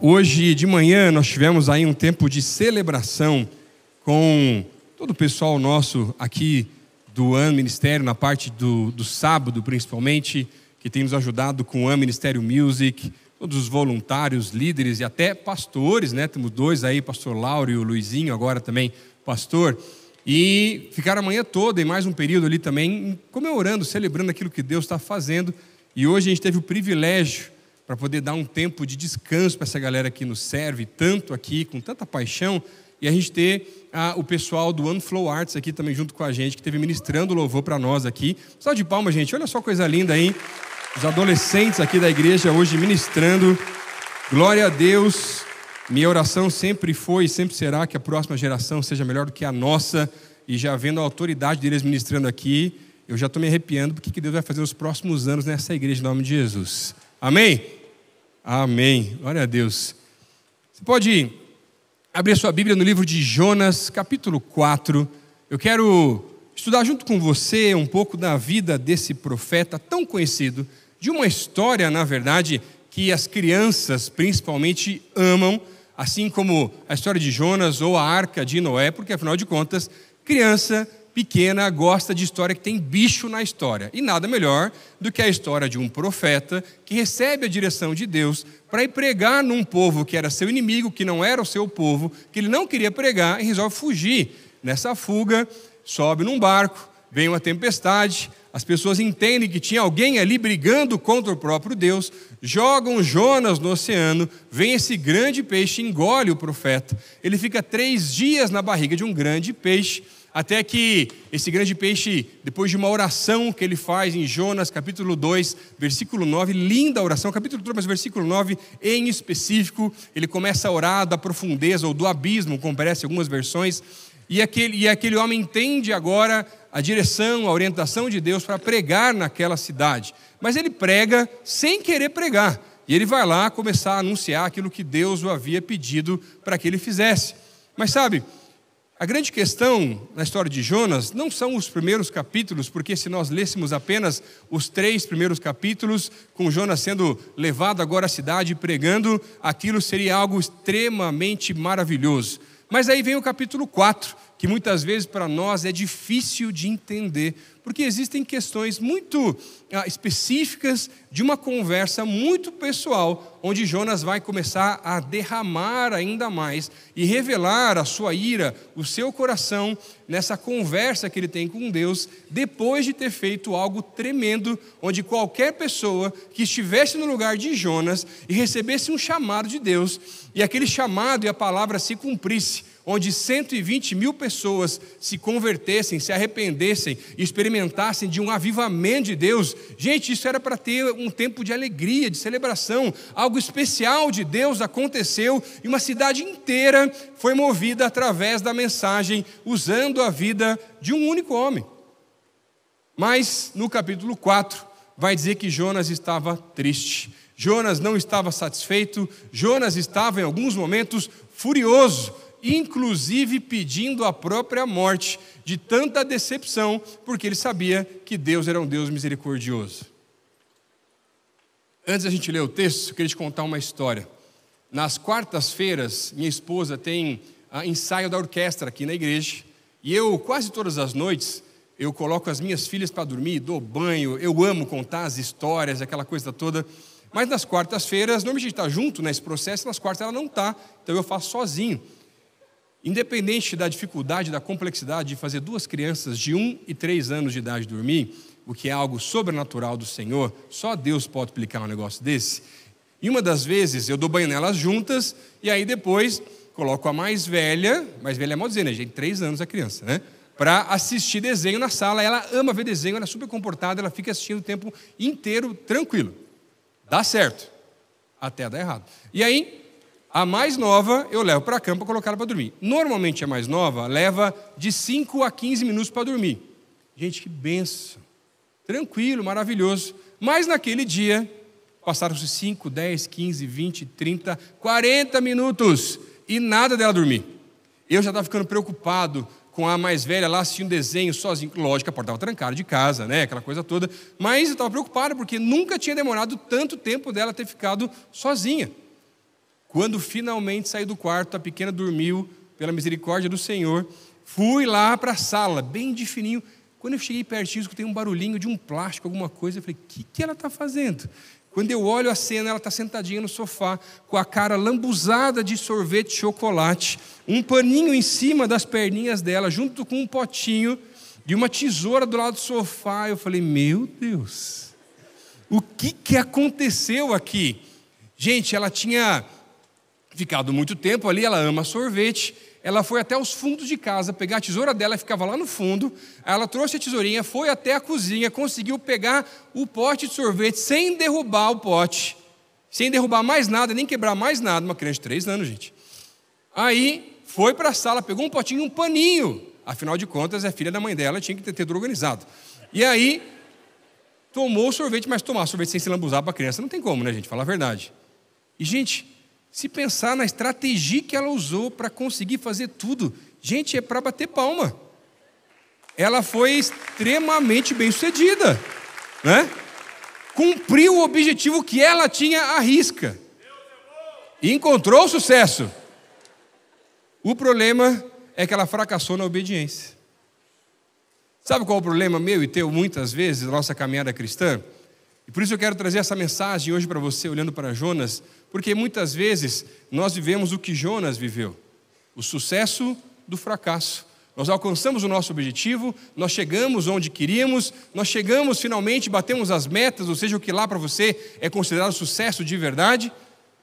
Hoje de manhã nós tivemos aí um tempo de celebração com todo o pessoal nosso aqui do AN Ministério, na parte do sábado principalmente, que tem nos ajudado com o AN Ministério Music, todos os voluntários, líderes e até pastores, né? Temos dois aí, pastor Lauro e o Luizinho, agora também pastor, e ficaram a manhã toda e mais um período ali também comemorando, celebrando aquilo que Deus está fazendo. E hoje a gente teve o privilégio para poder dar um tempo de descanso para essa galera que nos serve tanto aqui, com tanta paixão, e a gente ter o pessoal do One Flow Arts aqui também junto com a gente, que esteve ministrando louvor para nós aqui. Salve de palmas, gente, olha só coisa linda aí, os adolescentes aqui da igreja hoje ministrando, glória a Deus. Minha oração sempre foi e sempre será que a próxima geração seja melhor do que a nossa, e já vendo a autoridade deles ministrando aqui, eu já estou me arrepiando porque que Deus vai fazer nos próximos anos nessa igreja, em nome de Jesus. Amém? Amém. Glória a Deus. Você pode abrir a sua Bíblia no livro de Jonas, capítulo 4. Eu quero estudar junto com você um pouco da vida desse profeta tão conhecido, de uma história, na verdade, que as crianças principalmente amam, assim como a história de Jonas ou a Arca de Noé, porque afinal de contas, criança pequena gosta de história que tem bicho na história. E nada melhor do que a história de um profeta que recebe a direção de Deus para ir pregar num povo que era seu inimigo, que não era o seu povo, que ele não queria pregar e resolve fugir. Nessa fuga, sobe num barco, vem uma tempestade, as pessoas entendem que tinha alguém ali brigando contra o próprio Deus, jogam Jonas no oceano, vem esse grande peixe, engole o profeta. Ele fica 3 dias na barriga de um grande peixe, até que esse grande peixe, depois de uma oração que ele faz em Jonas, capítulo 2, versículo 9, linda oração, capítulo 2, mas versículo 9 em específico, ele começa a orar da profundeza ou do abismo, como parece em algumas versões, e aquele homem entende agora a direção, a orientação de Deus para pregar naquela cidade. Mas ele prega sem querer pregar, e ele vai lá começar a anunciar aquilo que Deus o havia pedido para que ele fizesse. Mas sabe, a grande questão na história de Jonas não são os primeiros capítulos, porque se nós lêssemos apenas os 3 primeiros capítulos, com Jonas sendo levado agora à cidade e pregando, aquilo seria algo extremamente maravilhoso. Mas aí vem o capítulo 4, que muitas vezes para nós é difícil de entender, porque existem questões muito específicas de uma conversa muito pessoal, onde Jonas vai começar a derramar ainda mais e revelar a sua ira, o seu coração, nessa conversa que ele tem com Deus, depois de ter feito algo tremendo, onde qualquer pessoa que estivesse no lugar de Jonas e recebesse um chamado de Deus, e aquele chamado e a palavra se cumprisse, onde 120 mil pessoas se convertessem, se arrependessem e experimentassem de um avivamento de Deus. Gente, isso era para ter um tempo de alegria, de celebração. Algo especial de Deus aconteceu e uma cidade inteira foi movida através da mensagem, usando a vida de um único homem. Mas no capítulo 4 vai dizer que Jonas estava triste. Jonas não estava satisfeito. Jonas estava em alguns momentos furioso, inclusive pedindo a própria morte, de tanta decepção, porque ele sabia que Deus era um Deus misericordioso. Antes da gente ler o texto, eu queria te contar uma história. Nas quartas-feiras, minha esposa tem ensaio da orquestra aqui na igreja, e eu, quase todas as noites, eu coloco as minhas filhas para dormir, dou banho, eu amo contar as histórias, aquela coisa toda, mas nas quartas-feiras, normalmente a gente está junto nesse processo, nas quartas ela não está, então eu faço sozinho. Independente da dificuldade, da complexidade de fazer 2 crianças de 1 e 3 anos de idade dormir, o que é algo sobrenatural do Senhor, só Deus pode explicar um negócio desse. E uma das vezes eu dou banho nelas juntas, e aí depois coloco a mais velha é mal dizer, né, gente? 3 anos a criança, né? Para assistir desenho na sala. Ela ama ver desenho, ela é super comportada, ela fica assistindo o tempo inteiro tranquilo. Dá certo, até dá errado. E aí, a mais nova eu levo para a cama para colocar ela para dormir. Normalmente a mais nova leva de 5 a 15 minutos para dormir. Gente, que benção. Tranquilo, maravilhoso. Mas naquele dia, passaram-se 5, 10, 15, 20, 30, 40 minutos e nada dela dormir. Eu já estava ficando preocupado com a mais velha lá assistindo desenho sozinho. Lógico, a porta estava trancada de casa, né? Aquela coisa toda. Mas eu estava preocupado porque nunca tinha demorado tanto tempo dela ter ficado sozinha. Quando finalmente saí do quarto, a pequena dormiu, pela misericórdia do Senhor. Fui lá para a sala, bem de fininho. Quando eu cheguei pertinho, escutei um barulhinho de um plástico, alguma coisa. Eu falei, o que ela está fazendo? Quando eu olho a cena, ela está sentadinha no sofá, com a cara lambuzada de sorvete de chocolate, um paninho em cima das perninhas dela, junto com um potinho e uma tesoura do lado do sofá. Eu falei, meu Deus, o que aconteceu aqui? Gente, ela tinha ficado muito tempo ali, ela ama sorvete. Ela foi até os fundos de casa pegar a tesoura dela, ficava lá no fundo. Ela trouxe a tesourinha, foi até a cozinha, conseguiu pegar o pote de sorvete sem derrubar o pote, sem derrubar mais nada, nem quebrar mais nada. Uma criança de 3 anos, gente. Aí foi para a sala, pegou um potinho e um paninho. Afinal de contas, é filha da mãe dela, tinha que ter tudo organizado. E aí tomou o sorvete, mas tomar sorvete sem se lambuzar para a criança não tem como, né, gente? Falar a verdade. E, gente, se pensar na estratégia que ela usou para conseguir fazer tudo, gente, é para bater palma. Ela foi extremamente bem-sucedida, né? Cumpriu o objetivo que ela tinha à risca. E encontrou sucesso. O problema é que ela fracassou na obediência. Sabe qual é o problema meu e teu, muitas vezes, da nossa caminhada cristã? E por isso eu quero trazer essa mensagem hoje para você, olhando para Jonas, porque muitas vezes nós vivemos o que Jonas viveu, o sucesso do fracasso. Nós alcançamos o nosso objetivo, nós chegamos onde queríamos, nós chegamos finalmente, batemos as metas, ou seja, o que lá para você é considerado sucesso de verdade,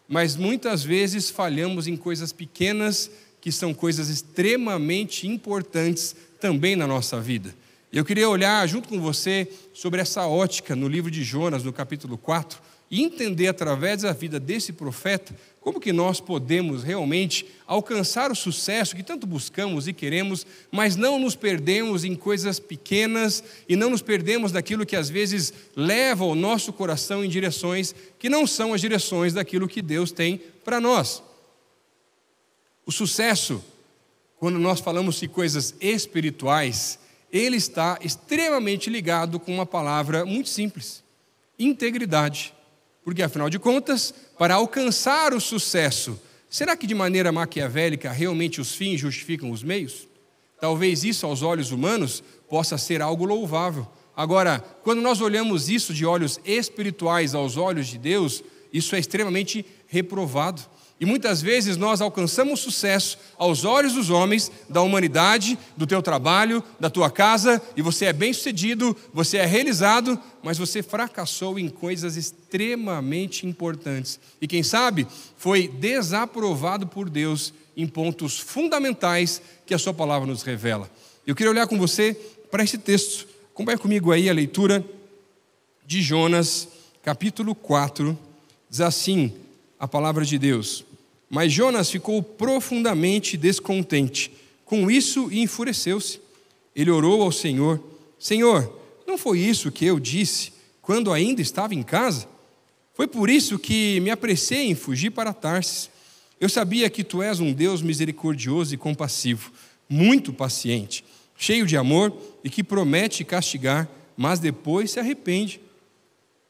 mas muitas vezes falhamos em coisas pequenas, que são coisas extremamente importantes também na nossa vida. Eu queria olhar junto com você sobre essa ótica no livro de Jonas, no capítulo 4, e entender através da vida desse profeta como que nós podemos realmente alcançar o sucesso que tanto buscamos e queremos, mas não nos perdemos em coisas pequenas e não nos perdemos daquilo que às vezes leva o nosso coração em direções que não são as direções daquilo que Deus tem para nós. O sucesso, quando nós falamos de coisas espirituais, ele está extremamente ligado com uma palavra muito simples: integridade. Porque, afinal de contas, para alcançar o sucesso, será que de maneira maquiavélica realmente os fins justificam os meios? Talvez isso aos olhos humanos possa ser algo louvável. Agora, quando nós olhamos isso de olhos espirituais aos olhos de Deus, isso é extremamente reprovado. E muitas vezes nós alcançamos sucesso aos olhos dos homens, da humanidade, do teu trabalho, da tua casa, e você é bem-sucedido, você é realizado, mas você fracassou em coisas extremamente importantes. E quem sabe foi desaprovado por Deus em pontos fundamentais que a sua palavra nos revela. Eu queria olhar com você para esse texto. Acompanhe comigo aí a leitura de Jonas, capítulo 4, diz assim a palavra de Deus: mas Jonas ficou profundamente descontente com isso e enfureceu-se. Ele orou ao Senhor: Senhor, não foi isso que eu disse quando ainda estava em casa? Foi por isso que me apressei em fugir para Tarsis. Eu sabia que tu és um Deus misericordioso e compassivo, muito paciente, cheio de amor e que promete castigar, mas depois se arrepende.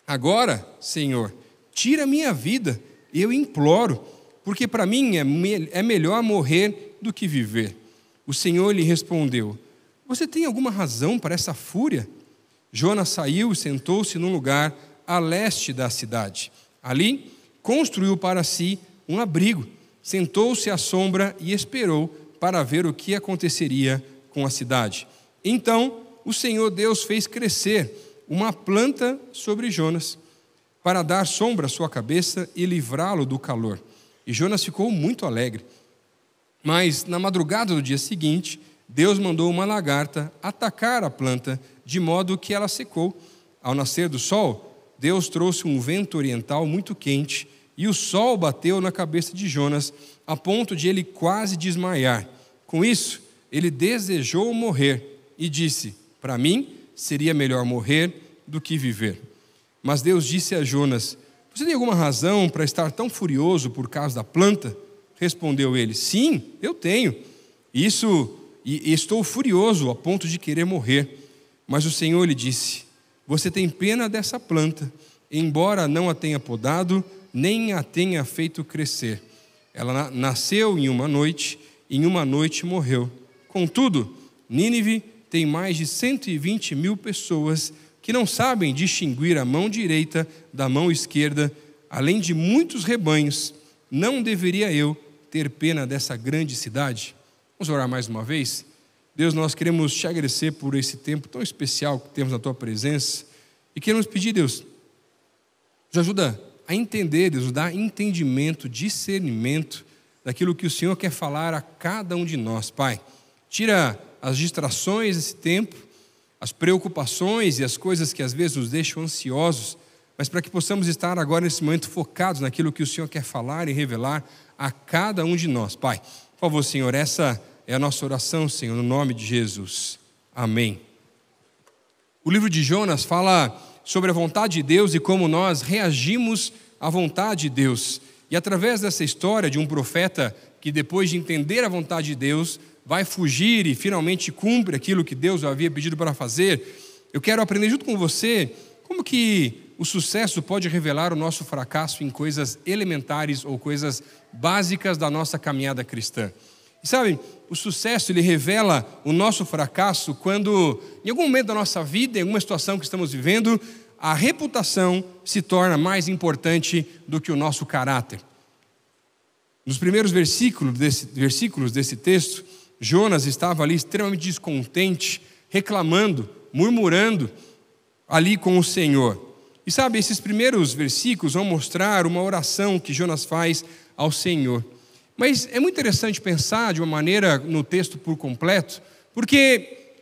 Agora, Senhor, tira minha vida, eu imploro, porque para mim é melhor morrer do que viver. O Senhor lhe respondeu: você tem alguma razão para essa fúria? Jonas saiu e sentou-se num lugar a leste da cidade. Ali, construiu para si um abrigo, sentou-se à sombra e esperou para ver o que aconteceria com a cidade. Então, o Senhor Deus fez crescer uma planta sobre Jonas, para dar sombra à sua cabeça e livrá-lo do calor. E Jonas ficou muito alegre. Mas, na madrugada do dia seguinte, Deus mandou uma lagarta atacar a planta, de modo que ela secou. Ao nascer do sol, Deus trouxe um vento oriental muito quente, e o sol bateu na cabeça de Jonas, a ponto de ele quase desmaiar. Com isso, ele desejou morrer e disse: para mim, seria melhor morrer do que viver. Mas Deus disse a Jonas: você tem alguma razão para estar tão furioso por causa da planta? Respondeu ele: sim, eu tenho. E estou furioso a ponto de querer morrer. Mas o Senhor lhe disse: você tem pena dessa planta, embora não a tenha podado, nem a tenha feito crescer. Ela nasceu em uma noite morreu. Contudo, Nínive tem mais de 120 mil pessoas que não sabem distinguir a mão direita da mão esquerda, além de muitos rebanhos. Não deveria eu ter pena dessa grande cidade? Vamos orar mais uma vez? Deus, nós queremos te agradecer por esse tempo tão especial que temos na tua presença e queremos pedir, Deus, nos ajuda a entender, Deus, nos dá entendimento, discernimento daquilo que o Senhor quer falar a cada um de nós, Pai. Tira as distrações desse tempo, as preocupações e as coisas que às vezes nos deixam ansiosos, mas para que possamos estar agora nesse momento focados naquilo que o Senhor quer falar e revelar a cada um de nós, Pai. Por favor, Senhor, essa é a nossa oração, Senhor, no nome de Jesus. Amém. O livro de Jonas fala sobre a vontade de Deus e como nós reagimos à vontade de Deus. E através dessa história de um profeta que depois de entender a vontade de Deus, vai fugir e finalmente cumpre aquilo que Deus havia pedido para fazer, eu quero aprender junto com você como que o sucesso pode revelar o nosso fracasso em coisas elementares ou coisas básicas da nossa caminhada cristã. E sabe, o sucesso ele revela o nosso fracasso quando, em algum momento da nossa vida, em alguma situação que estamos vivendo, a reputação se torna mais importante do que o nosso caráter. Nos primeiros versículos desse texto, Jonas estava ali extremamente descontente, reclamando, murmurando ali com o Senhor. E sabe, esses primeiros versículos vão mostrar uma oração que Jonas faz ao Senhor. Mas é muito interessante pensar de uma maneira no texto por completo, porque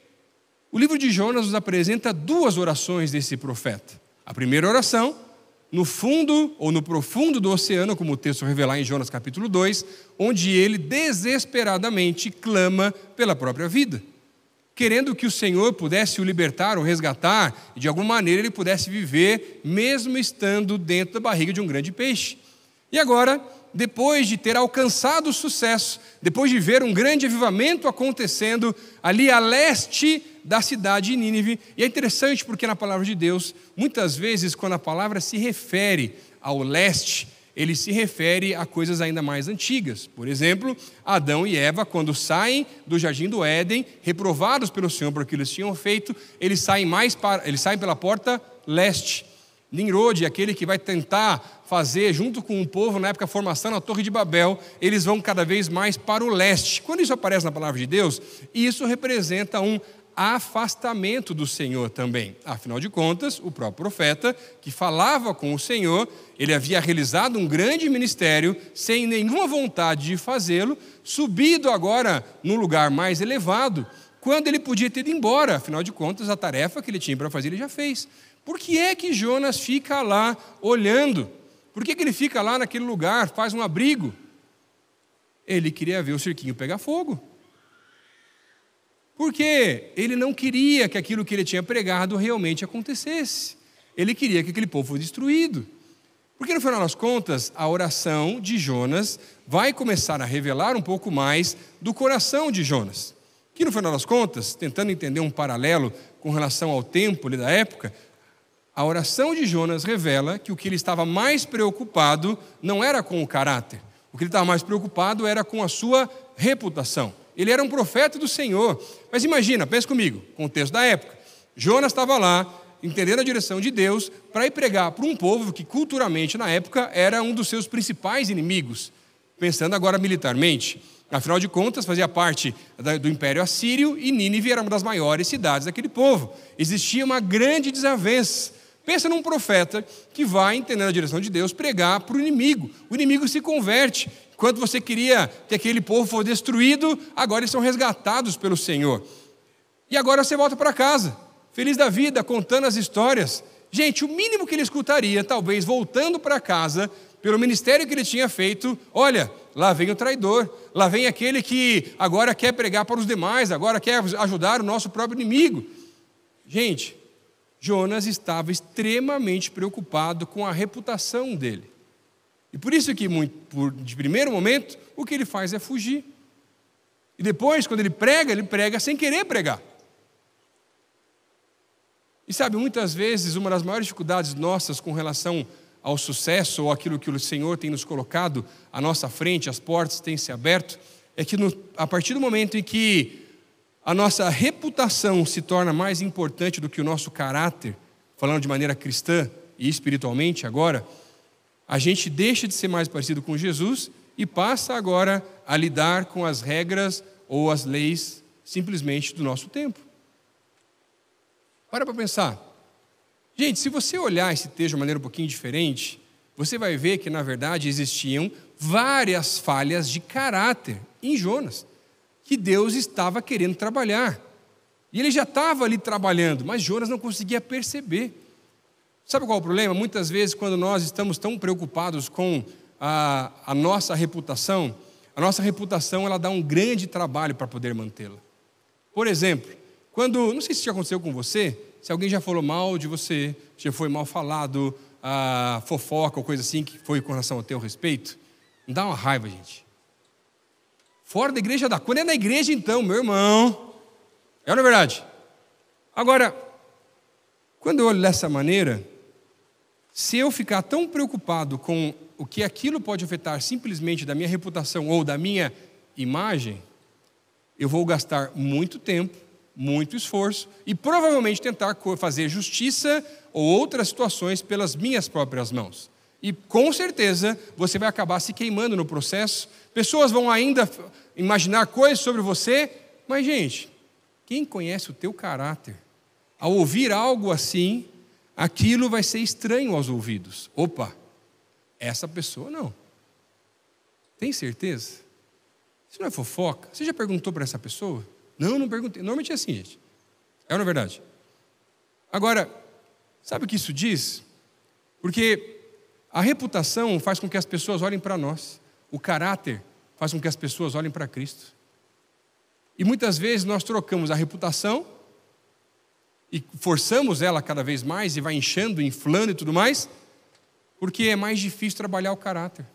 o livro de Jonas nos apresenta duas orações desse profeta. A primeira oração, no fundo ou no profundo do oceano, como o texto revela em Jonas capítulo 2, onde ele desesperadamente clama pela própria vida, querendo que o Senhor pudesse o libertar ou resgatar, e de alguma maneira ele pudesse viver, mesmo estando dentro da barriga de um grande peixe. E agora, depois de ter alcançado o sucesso, depois de ver um grande avivamento acontecendo ali a leste da cidade de Nínive, e é interessante porque na palavra de Deus, muitas vezes quando a palavra se refere ao leste, ele se refere a coisas ainda mais antigas. Por exemplo, Adão e Eva, quando saem do jardim do Éden, reprovados pelo Senhor por aquilo que eles tinham feito, eles saem pela porta leste. Nimrod, aquele que vai tentar fazer, junto com o povo, na época, a formação na Torre de Babel, eles vão cada vez mais para o leste. Quando isso aparece na palavra de Deus, isso representa um afastamento do Senhor também. Afinal de contas, o próprio profeta, que falava com o Senhor, ele havia realizado um grande ministério, sem nenhuma vontade de fazê-lo, subido agora num lugar mais elevado, quando ele podia ter ido embora. Afinal de contas, a tarefa que ele tinha para fazer, ele já fez. Por que é que Jonas fica lá olhando? Por que ele fica lá naquele lugar, faz um abrigo? Ele queria ver o cirquinho pegar fogo. Porque ele não queria que aquilo que ele tinha pregado realmente acontecesse. Ele queria que aquele povo fosse destruído. Porque no final das contas, a oração de Jonas vai começar a revelar um pouco mais do coração de Jonas. Que no final das contas, tentando entender um paralelo com relação ao tempo da época, a oração de Jonas revela que o que ele estava mais preocupado não era com o caráter. O que ele estava mais preocupado era com a sua reputação. Ele era um profeta do Senhor. Mas imagina, pensa comigo, contexto da época. Jonas estava lá, entendendo a direção de Deus, para ir pregar para um povo que culturalmente na época era um dos seus principais inimigos. Pensando agora militarmente. Afinal de contas, fazia parte do Império Assírio e Nínive era uma das maiores cidades daquele povo. Existia uma grande desavença. Pensa num profeta que vai, entendendo a direção de Deus, pregar para o inimigo. O inimigo se converte. Enquanto você queria que aquele povo fosse destruído, agora eles são resgatados pelo Senhor. E agora você volta para casa, feliz da vida, contando as histórias. Gente, o mínimo que ele escutaria, talvez voltando para casa, pelo ministério que ele tinha feito, olha, lá vem o traidor, lá vem aquele que agora quer pregar para os demais, agora quer ajudar o nosso próprio inimigo. Gente, Jonas estava extremamente preocupado com a reputação dele. E por isso que, de primeiro momento, o que ele faz é fugir. E depois, quando ele prega sem querer pregar. E sabe, muitas vezes, uma das maiores dificuldades nossas com relação ao sucesso ou aquilo que o Senhor tem nos colocado à nossa frente, as portas têm se aberto, é que a partir do momento em que a nossa reputação se torna mais importante do que o nosso caráter, falando de maneira cristã e espiritualmente agora, a gente deixa de ser mais parecido com Jesus e passa agora a lidar com as regras ou as leis simplesmente do nosso tempo. Para pensar. Gente, se você olhar esse texto de uma maneira um pouquinho diferente, você vai ver que, na verdade, existiam várias falhas de caráter em Jonas, que Deus estava querendo trabalhar. E ele já estava ali trabalhando, mas Jonas não conseguia perceber. Sabe qual é o problema? Muitas vezes, quando nós estamos tão preocupados com a nossa reputação ela dá um grande trabalho para poder mantê-la. Por exemplo, não sei se já aconteceu com você, se alguém já falou mal de você, já foi mal falado, fofoca ou coisa assim, que foi com relação ao teu respeito, não dá uma raiva, gente. Fora da igreja dá. Quando é na igreja, então, meu irmão, é ou não é verdade? Agora, quando eu olho dessa maneira, se eu ficar tão preocupado com o que aquilo pode afetar simplesmente da minha reputação ou da minha imagem, eu vou gastar muito tempo, muito esforço e provavelmente tentar fazer justiça ou outras situações pelas minhas próprias mãos. E com certeza você vai acabar se queimando no processo, pessoas vão ainda imaginar coisas sobre você, mas gente, quem conhece o teu caráter, ao ouvir algo assim, aquilo vai ser estranho aos ouvidos. Opa, essa pessoa não. Tem certeza? Isso não é fofoca? Você já perguntou para essa pessoa? Não perguntei. Normalmente é assim, gente. É ou não é verdade? Agora, sabe o que isso diz? Porque a reputação faz com que as pessoas olhem para nós. O caráter faz com que as pessoas olhem para Cristo. E muitas vezes nós trocamos a reputação e forçamos ela cada vez mais e vai inchando, inflando e tudo mais, porque é mais difícil trabalhar o caráter.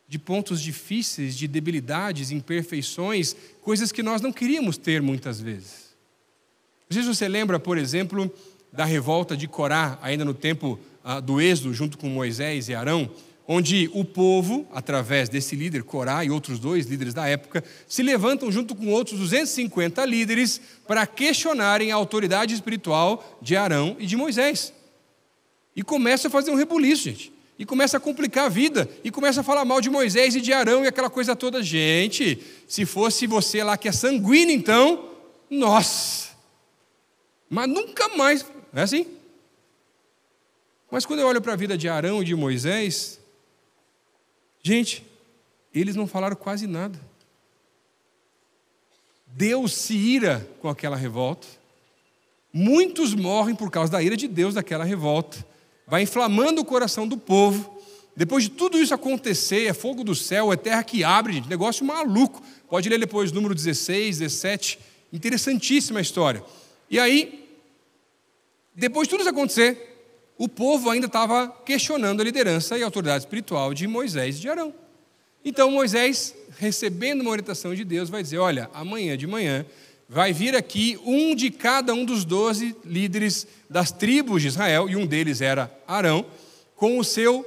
De pontos difíceis, de debilidades, imperfeições, coisas que nós não queríamos ter muitas vezes. Não sei se você lembra, por exemplo, da revolta de Corá, ainda no tempo do Êxodo, junto com Moisés e Arão, onde o povo, através desse líder, Corá e outros 2 líderes da época, se levantam junto com outros 250 líderes para questionarem a autoridade espiritual de Arão e de Moisés. E começa a fazer um rebuliço, gente. E começa a complicar a vida. E começa a falar mal de Moisés e de Arão e aquela coisa toda. Gente, se fosse você lá que é sanguíneo, então, nossa. Mas nunca mais. É assim? Mas quando eu olho para a vida de Arão e de Moisés, gente, eles não falaram quase nada. Deus se ira com aquela revolta. Muitos morrem por causa da ira de Deus daquela revolta. Vai inflamando o coração do povo. Depois de tudo isso acontecer, é fogo do céu, é terra que abre, gente, negócio maluco. Pode ler depois o número 16, 17, interessantíssima a história. E aí, depois de tudo isso acontecer, o povo ainda estava questionando a liderança e a autoridade espiritual de Moisés e de Arão. Então Moisés, recebendo uma orientação de Deus, vai dizer, olha, amanhã de manhã vai vir aqui um de cada um dos 12 líderes das tribos de Israel, e um deles era Arão, com o seu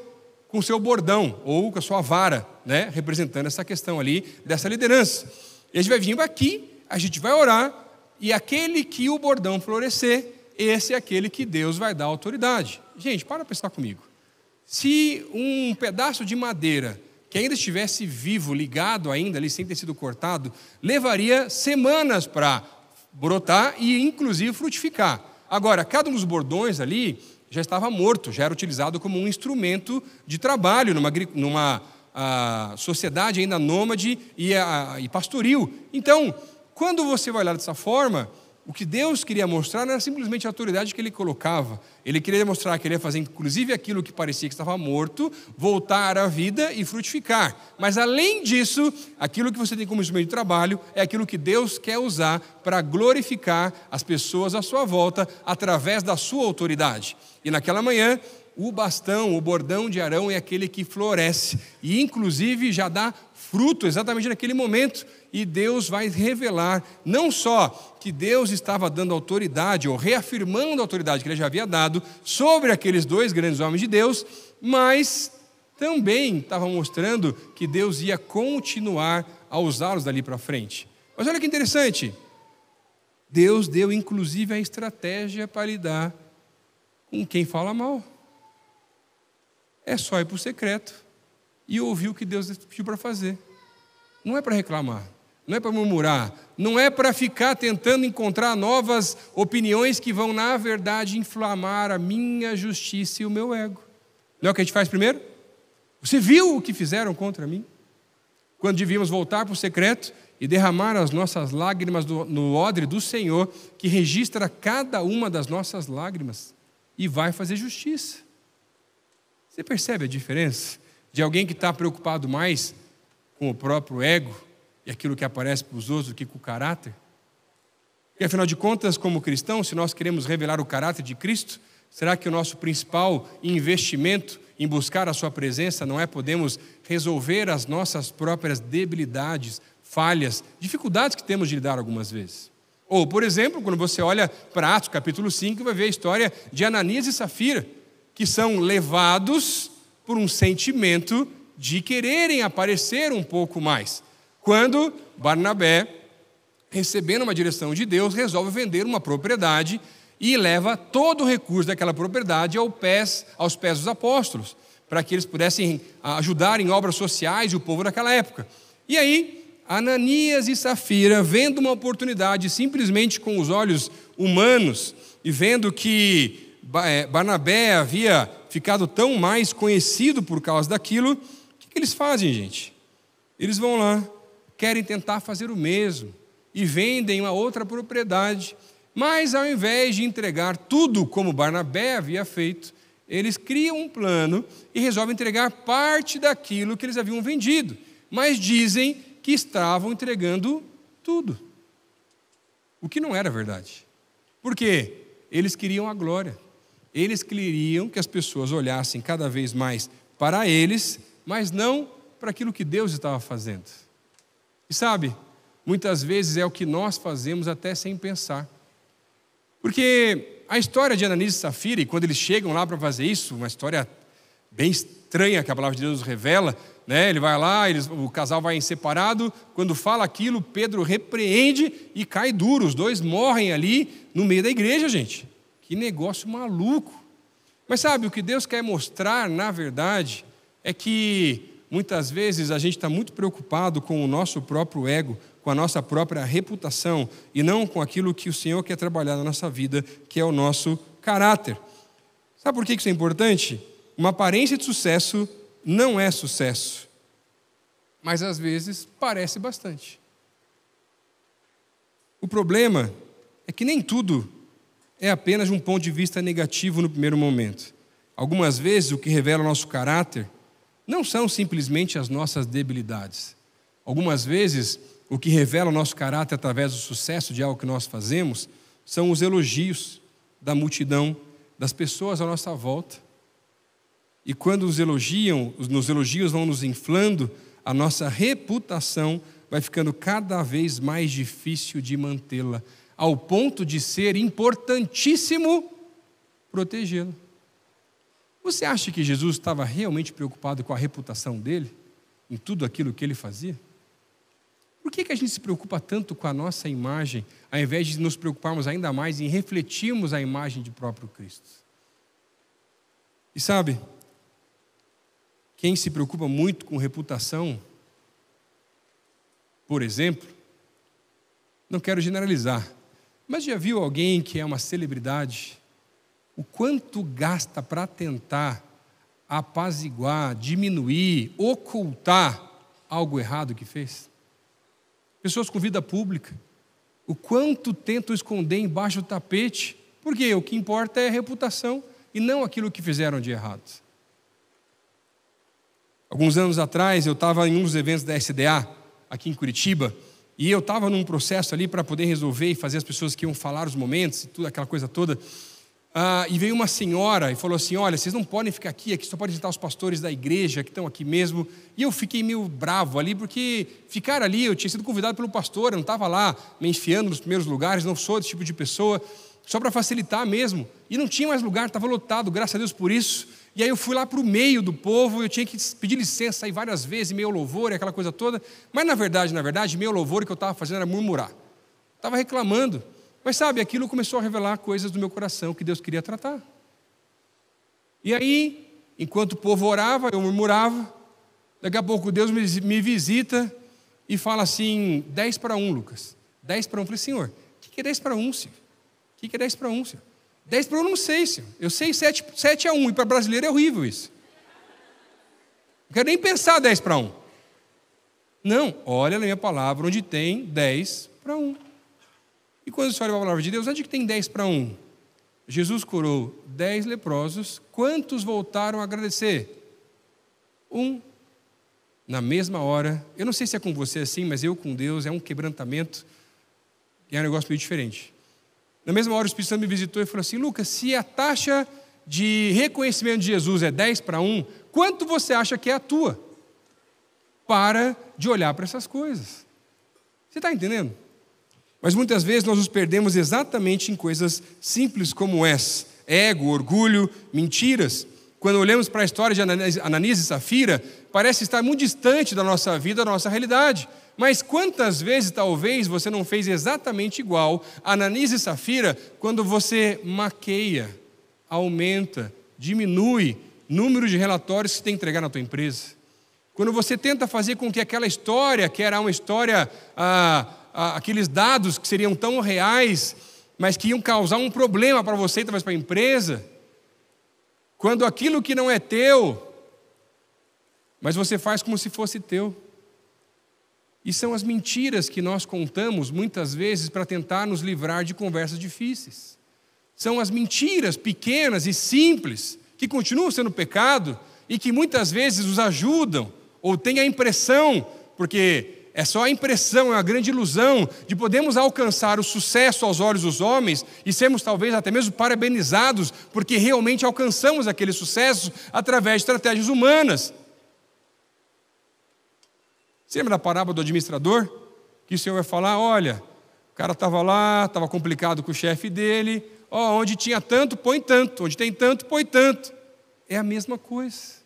bordão, ou com a sua vara, né, representando essa questão ali, dessa liderança. E a gente vai vir aqui, a gente vai orar, e aquele que o bordão florescer, esse é aquele que Deus vai dar autoridade. Gente, para pensar comigo. Se um pedaço de madeira que ainda estivesse vivo, ligado ainda ali, sem ter sido cortado, levaria semanas para brotar e, inclusive, frutificar. Agora, cada um dos bordões ali já estava morto, já era utilizado como um instrumento de trabalho numa sociedade ainda nômade e pastoril. Então, quando você vai olhar dessa forma, o que Deus queria mostrar não era simplesmente a autoridade que ele colocava. Ele queria mostrar que ele ia fazer, inclusive, aquilo que parecia que estava morto, voltar à vida e frutificar. Mas, além disso, aquilo que você tem como instrumento de trabalho é aquilo que Deus quer usar para glorificar as pessoas à sua volta através da sua autoridade. E naquela manhã, o bastão, o bordão de Arão é aquele que floresce e, inclusive, já dá fruto exatamente naquele momento. E Deus vai revelar não só que Deus estava dando autoridade ou reafirmando a autoridade que ele já havia dado sobre aqueles 2 grandes homens de Deus, mas também estava mostrando que Deus ia continuar a usá-los dali para frente. Mas olha que interessante, Deus deu inclusive a estratégia para lidar com quem fala mal. É só ir para o secreto e ouvir o que Deus pediu para fazer. Não é para reclamar, não é para murmurar, não é para ficar tentando encontrar novas opiniões que vão, na verdade, inflamar a minha justiça e o meu ego. Não é o que a gente faz primeiro? Você viu o que fizeram contra mim? Quando devíamos voltar para o secreto e derramar as nossas lágrimas no odre do Senhor, que registra cada uma das nossas lágrimas e vai fazer justiça. Você percebe a diferença de alguém que está preocupado mais com o próprio ego e aquilo que aparece para os outros do que com o caráter? Porque, afinal de contas, como cristãos, se nós queremos revelar o caráter de Cristo, será que o nosso principal investimento em buscar a sua presença não é podermos resolver as nossas próprias debilidades, falhas, dificuldades que temos de lidar algumas vezes? Ou, por exemplo, quando você olha para Atos capítulo 5, vai ver a história de Ananias e Safira, que são levados por um sentimento de quererem aparecer um pouco mais. Quando Barnabé, recebendo uma direção de Deus, resolve vender uma propriedade e leva todo o recurso daquela propriedade aos pés dos apóstolos, para que eles pudessem ajudar em obras sociais e o povo daquela época. E aí, Ananias e Safira, vendo uma oportunidade simplesmente com os olhos humanos e vendo que Barnabé havia ficado tão mais conhecido por causa daquilo, o que eles fazem, gente? Eles vão lá, querem tentar fazer o mesmo e vendem uma outra propriedade. Mas ao invés de entregar tudo como Barnabé havia feito, eles criam um plano e resolvem entregar parte daquilo que eles haviam vendido. Mas dizem que estavam entregando tudo. O que não era verdade. Por quê? Eles queriam a glória. Eles queriam que as pessoas olhassem cada vez mais para eles, mas não para aquilo que Deus estava fazendo. E sabe, muitas vezes é o que nós fazemos até sem pensar. Porque a história de Ananias e Safira, e quando eles chegam lá para fazer isso, uma história bem estranha que a palavra de Deus revela, né? Ele vai lá, o casal vai em separado, quando fala aquilo, Pedro repreende e cai duro, os dois morrem ali no meio da igreja, gente. Que negócio maluco. Mas sabe, o que Deus quer mostrar, na verdade, é que muitas vezes a gente está muito preocupado com o nosso próprio ego, com a nossa própria reputação e não com aquilo que o Senhor quer trabalhar na nossa vida, que é o nosso caráter. Sabe por que isso é importante? Uma aparência de sucesso não é sucesso, mas às vezes parece bastante. O problema é que nem tudo é apenas um ponto de vista negativo no primeiro momento. Algumas vezes o que revela o nosso caráter não são simplesmente as nossas debilidades. Algumas vezes o que revela o nosso caráter através do sucesso de algo que nós fazemos são os elogios da multidão, das pessoas à nossa volta. E quando nos elogios vão nos inflando, a nossa reputação vai ficando cada vez mais difícil de mantê-la, ao ponto de ser importantíssimo protegê-la. Você acha que Jesus estava realmente preocupado com a reputação dele, em tudo aquilo que ele fazia? Por que a gente se preocupa tanto com a nossa imagem, ao invés de nos preocuparmos ainda mais em refletirmos a imagem de próprio Cristo? E sabe, quem se preocupa muito com reputação, por exemplo, não quero generalizar, mas já viu alguém que é uma celebridade, o quanto gasta para tentar apaziguar, diminuir, ocultar algo errado que fez? Pessoas com vida pública, o quanto tentam esconder embaixo do tapete, porque o que importa é a reputação e não aquilo que fizeram de errado. Alguns anos atrás, eu estava em um dos eventos da SDA, aqui em Curitiba, e eu estava num processo ali para poder resolver e fazer as pessoas que iam falar os momentos, e tudo, aquela coisa toda. E veio uma senhora e falou assim: olha, vocês não podem ficar aqui só podem visitar os pastores da igreja que estão aqui mesmo. E eu fiquei meio bravo ali, porque ficar ali, eu tinha sido convidado pelo pastor, eu não estava lá me enfiando nos primeiros lugares, não sou desse tipo de pessoa, só para facilitar mesmo. E não tinha mais lugar, estava lotado, graças a Deus por isso. E aí eu fui lá para o meio do povo, eu tinha que pedir licença aí várias vezes, meio louvor e aquela coisa toda. Mas na verdade, meio louvor que eu estava fazendo era murmurar. Estava reclamando. Mas sabe, aquilo começou a revelar coisas do meu coração que Deus queria tratar. E aí, enquanto o povo orava, eu murmurava. Daqui a pouco Deus me visita e fala assim, 10-1, Lucas. 10-1. Eu falei, Senhor, o que é 10-1, Senhor? O que é 10-1, Senhor? 10-1 eu não sei, Senhor. Eu sei 7-1, e para brasileiro é horrível isso. Não quero nem pensar 10-1. Não, olha na minha palavra onde tem 10-1. E quando você olha para a palavra de Deus, onde que tem 10-1? Jesus curou 10 leprosos. Quantos voltaram a agradecer? 1. Na mesma hora, eu não sei se é com você assim, mas eu com Deus é um quebrantamento, e é um negócio meio diferente. Na mesma hora o Espírito Santo me visitou e falou assim, Lucas, se a taxa de reconhecimento de Jesus é 10-1, quanto você acha que é a tua? Para de olhar para essas coisas. Você está entendendo? Mas muitas vezes nós nos perdemos exatamente em coisas simples como essa. Ego, orgulho, mentiras. Quando olhamos para a história de Ananias e Safira, parece estar muito distante da nossa vida, da nossa realidade. Mas quantas vezes talvez você não fez exatamente igual a Ananias e Safira quando você maqueia, aumenta, diminui o número de relatórios que você tem que entregar na tua empresa? Quando você tenta fazer com que aquela história, que era uma história, aqueles dados que seriam tão reais, mas que iam causar um problema para você e talvez para a empresa, quando aquilo que não é teu, mas você faz como se fosse teu. E são as mentiras que nós contamos muitas vezes para tentar nos livrar de conversas difíceis. São as mentiras pequenas e simples que continuam sendo pecado e que muitas vezes nos ajudam, ou têm a impressão, porque é só a impressão, é uma grande ilusão de podermos alcançar o sucesso aos olhos dos homens e sermos talvez até mesmo parabenizados porque realmente alcançamos aquele sucesso através de estratégias humanas. Você lembra da parábola do administrador? Que o Senhor vai falar, olha, o cara estava lá, estava complicado com o chefe dele, onde tinha tanto, põe tanto, onde tem tanto, põe tanto. É a mesma coisa.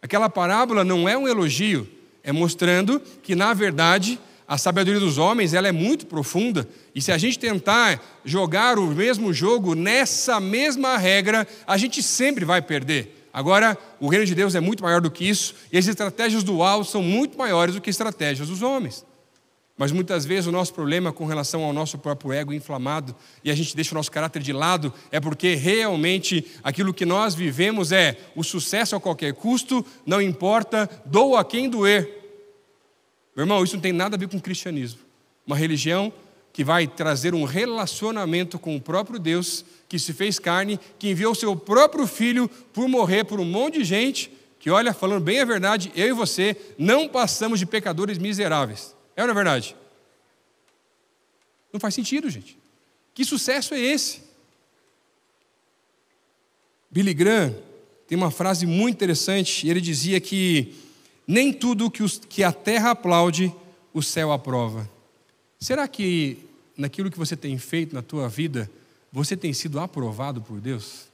Aquela parábola não é um elogio, é mostrando que, na verdade, a sabedoria dos homens ela é muito profunda, e se a gente tentar jogar o mesmo jogo nessa mesma regra, a gente sempre vai perder. Agora, o reino de Deus é muito maior do que isso, e as estratégias do alto são muito maiores do que estratégias dos homens. Mas muitas vezes o nosso problema com relação ao nosso próprio ego inflamado, e a gente deixa o nosso caráter de lado, é porque realmente aquilo que nós vivemos é o sucesso a qualquer custo, não importa, doa a quem doer. Meu irmão, isso não tem nada a ver com o cristianismo. Uma religião que vai trazer um relacionamento com o próprio Deus, que se fez carne, que enviou o seu próprio filho por morrer por um monte de gente, que olha, falando bem a verdade, eu e você não passamos de pecadores miseráveis. É ou não é verdade? Não faz sentido, gente. Que sucesso é esse? Billy Graham tem uma frase muito interessante, e ele dizia que nem tudo que a terra aplaude, o céu aprova. Será que naquilo que você tem feito na tua vida, você tem sido aprovado por Deus?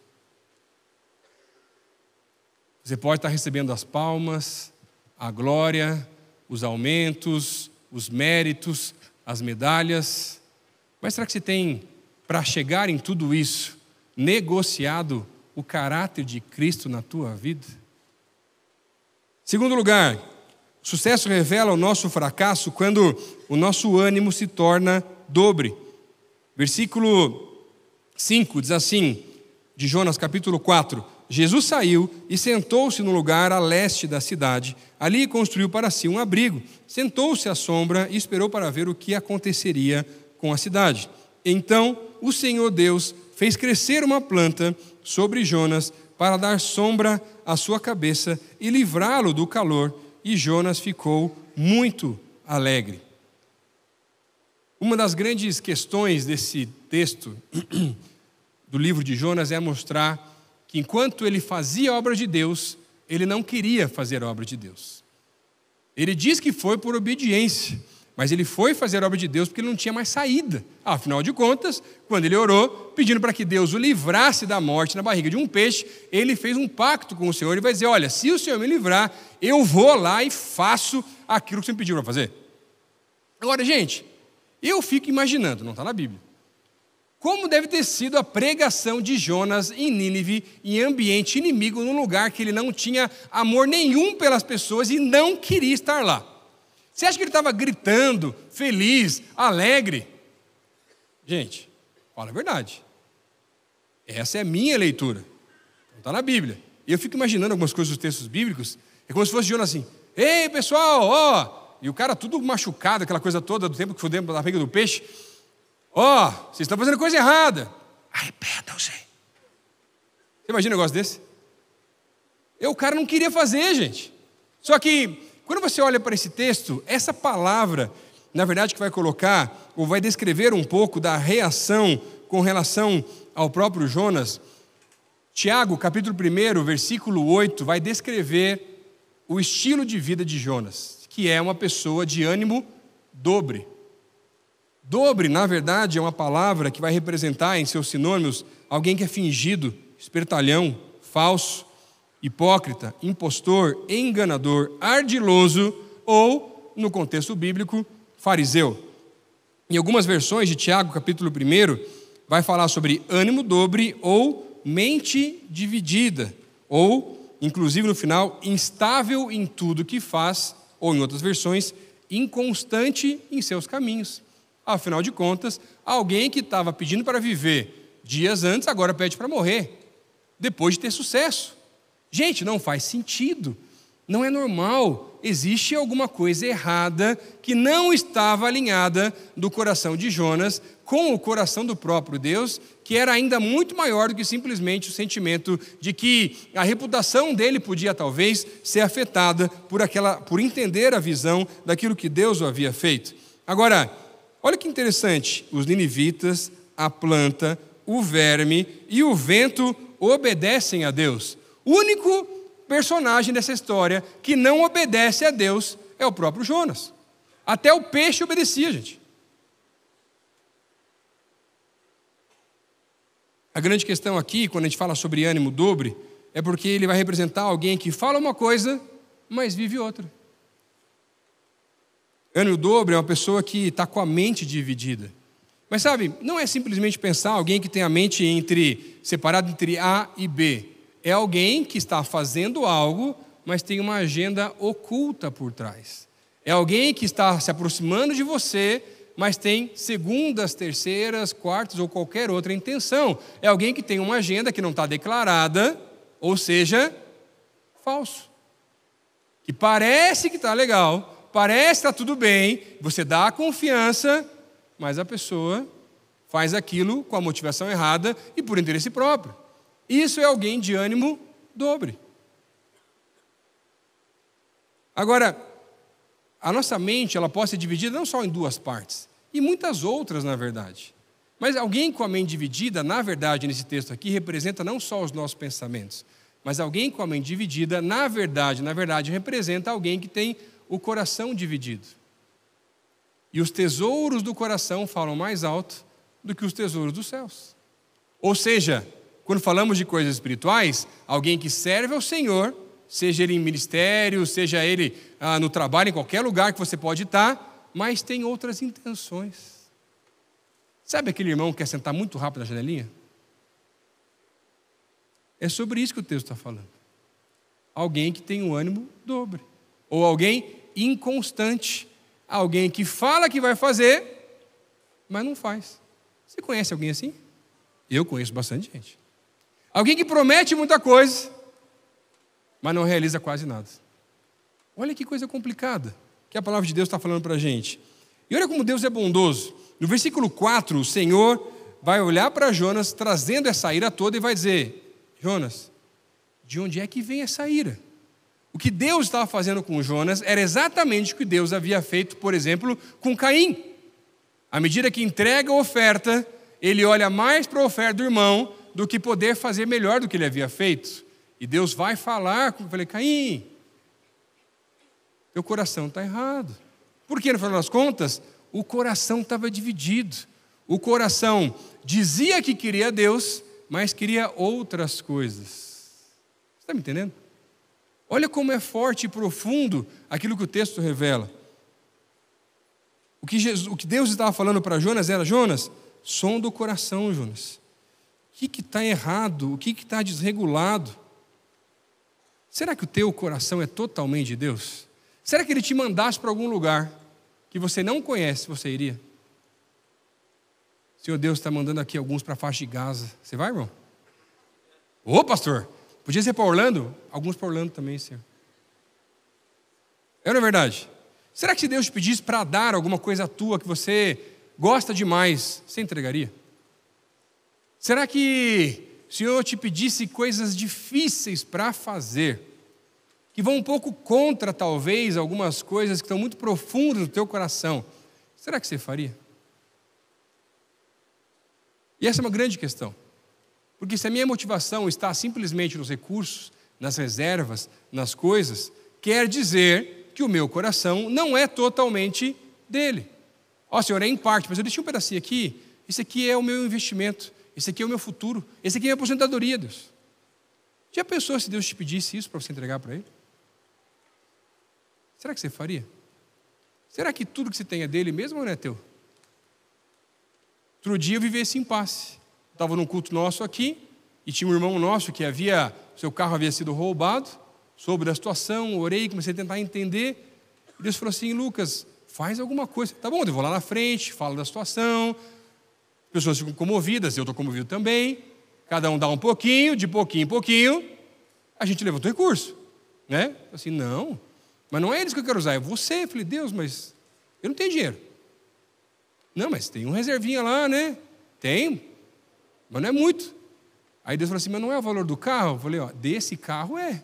Você pode estar recebendo as palmas, a glória, os aumentos, os méritos, as medalhas, mas será que você tem, para chegar em tudo isso, negociado o caráter de Cristo na tua vida? Segundo lugar, o sucesso revela o nosso fracasso quando o nosso ânimo se torna dobre. Versículo 5 diz assim, de Jonas capítulo 4, Jesus saiu e sentou-se no lugar a leste da cidade. Ali construiu para si um abrigo, sentou-se à sombra e esperou para ver o que aconteceria com a cidade. Então o Senhor Deus fez crescer uma planta sobre Jonas para dar sombra à sua cabeça e livrá-lo do calor, e Jonas ficou muito alegre. Uma das grandes questões desse texto do livro de Jonas é mostrar que enquanto ele fazia a obra de Deus, ele não queria fazer a obra de Deus. Ele diz que foi por obediência, Mas ele foi fazer a obra de Deus porque ele não tinha mais saída. Afinal de contas, quando ele orou, pedindo para que Deus o livrasse da morte na barriga de um peixe, ele fez um pacto com o Senhor e vai dizer, olha, se o Senhor me livrar, eu vou lá e faço aquilo que o Senhor me pediu para fazer. Agora, gente, eu fico imaginando, não está na Bíblia, como deve ter sido a pregação de Jonas em Nínive, em ambiente inimigo, num lugar que ele não tinha amor nenhum pelas pessoas e não queria estar lá. Você acha que ele estava gritando, feliz, alegre? Gente, fala a verdade. Essa é a minha leitura. Não está na Bíblia. E eu fico imaginando algumas coisas dos textos bíblicos. É como se fosse Jonas assim, ei pessoal, ó. E o cara tudo machucado, aquela coisa toda do tempo que foi dentro da barriga do peixe. Ó, vocês estão fazendo coisa errada. Arrependam-se. Você imagina um negócio desse? O cara não queria fazer, gente. Só que, quando você olha para esse texto, essa palavra, na verdade, que vai colocar, ou vai descrever um pouco da reação com relação ao próprio Jonas, Tiago, capítulo 1, versículo 8, vai descrever o estilo de vida de Jonas, que é uma pessoa de ânimo dobre. Dobre, na verdade, é uma palavra que vai representar em seus sinônimos alguém que é fingido, espertalhão, falso, hipócrita, impostor, enganador, ardiloso ou, no contexto bíblico, fariseu. Em algumas versões de Tiago, capítulo 1, vai falar sobre ânimo dobre ou mente dividida, ou, inclusive no final, instável em tudo que faz, ou em outras versões, inconstante em seus caminhos. Afinal de contas, alguém que estava pedindo para viver dias antes, agora pede para morrer, depois de ter sucesso. Gente, não faz sentido, não é normal, existe alguma coisa errada que não estava alinhada do coração de Jonas com o coração do próprio Deus, que era ainda muito maior do que simplesmente o sentimento de que a reputação dele podia talvez ser afetada por entender a visão daquilo que Deus o havia feito. Agora, olha que interessante, os ninivitas, a planta, o verme e o vento obedecem a Deus. O único personagem dessa história que não obedece a Deus é o próprio Jonas. Até o peixe obedecia, gente. A grande questão aqui, quando a gente fala sobre ânimo dobre, é porque ele vai representar alguém que fala uma coisa, mas vive outra. Ânimo dobre é uma pessoa que está com a mente dividida. Mas sabe, não é simplesmente pensar alguém que tem a mente separada entre A e B. É alguém que está fazendo algo, mas tem uma agenda oculta por trás. É alguém que está se aproximando de você, mas tem segundas, terceiras, quartas ou qualquer outra intenção. É alguém que tem uma agenda que não está declarada, ou seja, falso. Que parece que está legal, parece que está tudo bem, você dá a confiança, mas a pessoa faz aquilo com a motivação errada e por interesse próprio. Isso é alguém de ânimo dobre. Agora, a nossa mente ela pode ser dividida não só em duas partes, e muitas outras, na verdade. Mas alguém com a mente dividida, na verdade, nesse texto aqui, representa não só os nossos pensamentos, mas alguém com a mente dividida, na verdade, representa alguém que tem o coração dividido. E os tesouros do coração falam mais alto do que os tesouros dos céus. Ou seja, quando falamos de coisas espirituais, alguém que serve ao Senhor, seja ele em ministério, seja ele no trabalho, em qualquer lugar que você pode estar, mas tem outras intenções. Sabe aquele irmão que quer sentar muito rápido na janelinha? É sobre isso que o texto está falando. Alguém que tem um ânimo dobre. Ou alguém inconstante. Alguém que fala que vai fazer, mas não faz. Você conhece alguém assim? Eu conheço bastante gente. Alguém que promete muita coisa, mas não realiza quase nada. Olha que coisa complicada que a palavra de Deus está falando para a gente. E olha como Deus é bondoso. No versículo 4, o Senhor vai olhar para Jonas, trazendo essa ira toda e vai dizer, Jonas, de onde é que vem essa ira? O que Deus estava fazendo com Jonas era exatamente o que Deus havia feito, por exemplo, com Caim. À medida que entrega a oferta, ele olha mais para a oferta do irmão do que poder fazer melhor do que ele havia feito. E Deus vai falar, eu falei, Caim, teu coração está errado. Porque, no final das contas, o coração estava dividido. O coração dizia que queria Deus, mas queria outras coisas. Você está me entendendo? Olha como é forte e profundo aquilo que o texto revela. O que Deus estava falando para Jonas era: Jonas, sonda o coração, Jonas. O que está errado? O que está desregulado? Será que o teu coração é totalmente de Deus? Será que Ele te mandasse para algum lugar que você não conhece, você iria? Senhor Deus está mandando aqui alguns para a faixa de Gaza. Você vai, irmão? Ô, pastor, podia ser para Orlando? Alguns para Orlando também, Senhor. É ou não é verdade? Será que se Deus te pedisse para dar alguma coisa tua que você gosta demais, você entregaria? Será que o Senhor te pedisse coisas difíceis para fazer, que vão um pouco contra, talvez, algumas coisas que estão muito profundas no teu coração, será que você faria? E essa é uma grande questão. Porque se a minha motivação está simplesmente nos recursos, nas reservas, nas coisas, quer dizer que o meu coração não é totalmente dele. Ó, Senhor, é em parte, mas eu deixei um pedacinho aqui. Esse aqui é o meu investimento. Esse aqui é o meu futuro. Esse aqui é a minha aposentadoria, Deus. Já pensou se Deus te pedisse isso para você entregar para Ele? Será que você faria? Será que tudo que você tem é dele mesmo ou não é teu? Outro dia eu vivi esse impasse. Estava num culto nosso aqui, e tinha um irmão nosso que seu carro havia sido roubado, soube da situação, orei, comecei a tentar entender, e Deus falou assim: Lucas, faz alguma coisa. Tá bom, eu vou lá na frente, falo da situação, as pessoas ficam comovidas, eu estou comovido também, cada um dá um pouquinho, de pouquinho em pouquinho, a gente levanta o recurso, né? Assim, não, mas não é eles que eu quero usar, é você. Eu falei: Deus, mas eu não tenho dinheiro. Não, mas tem um reservinha lá, né? Tem, mas não é muito. Aí Deus falou assim: mas não é o valor do carro? Eu falei: ó, desse carro é. Eu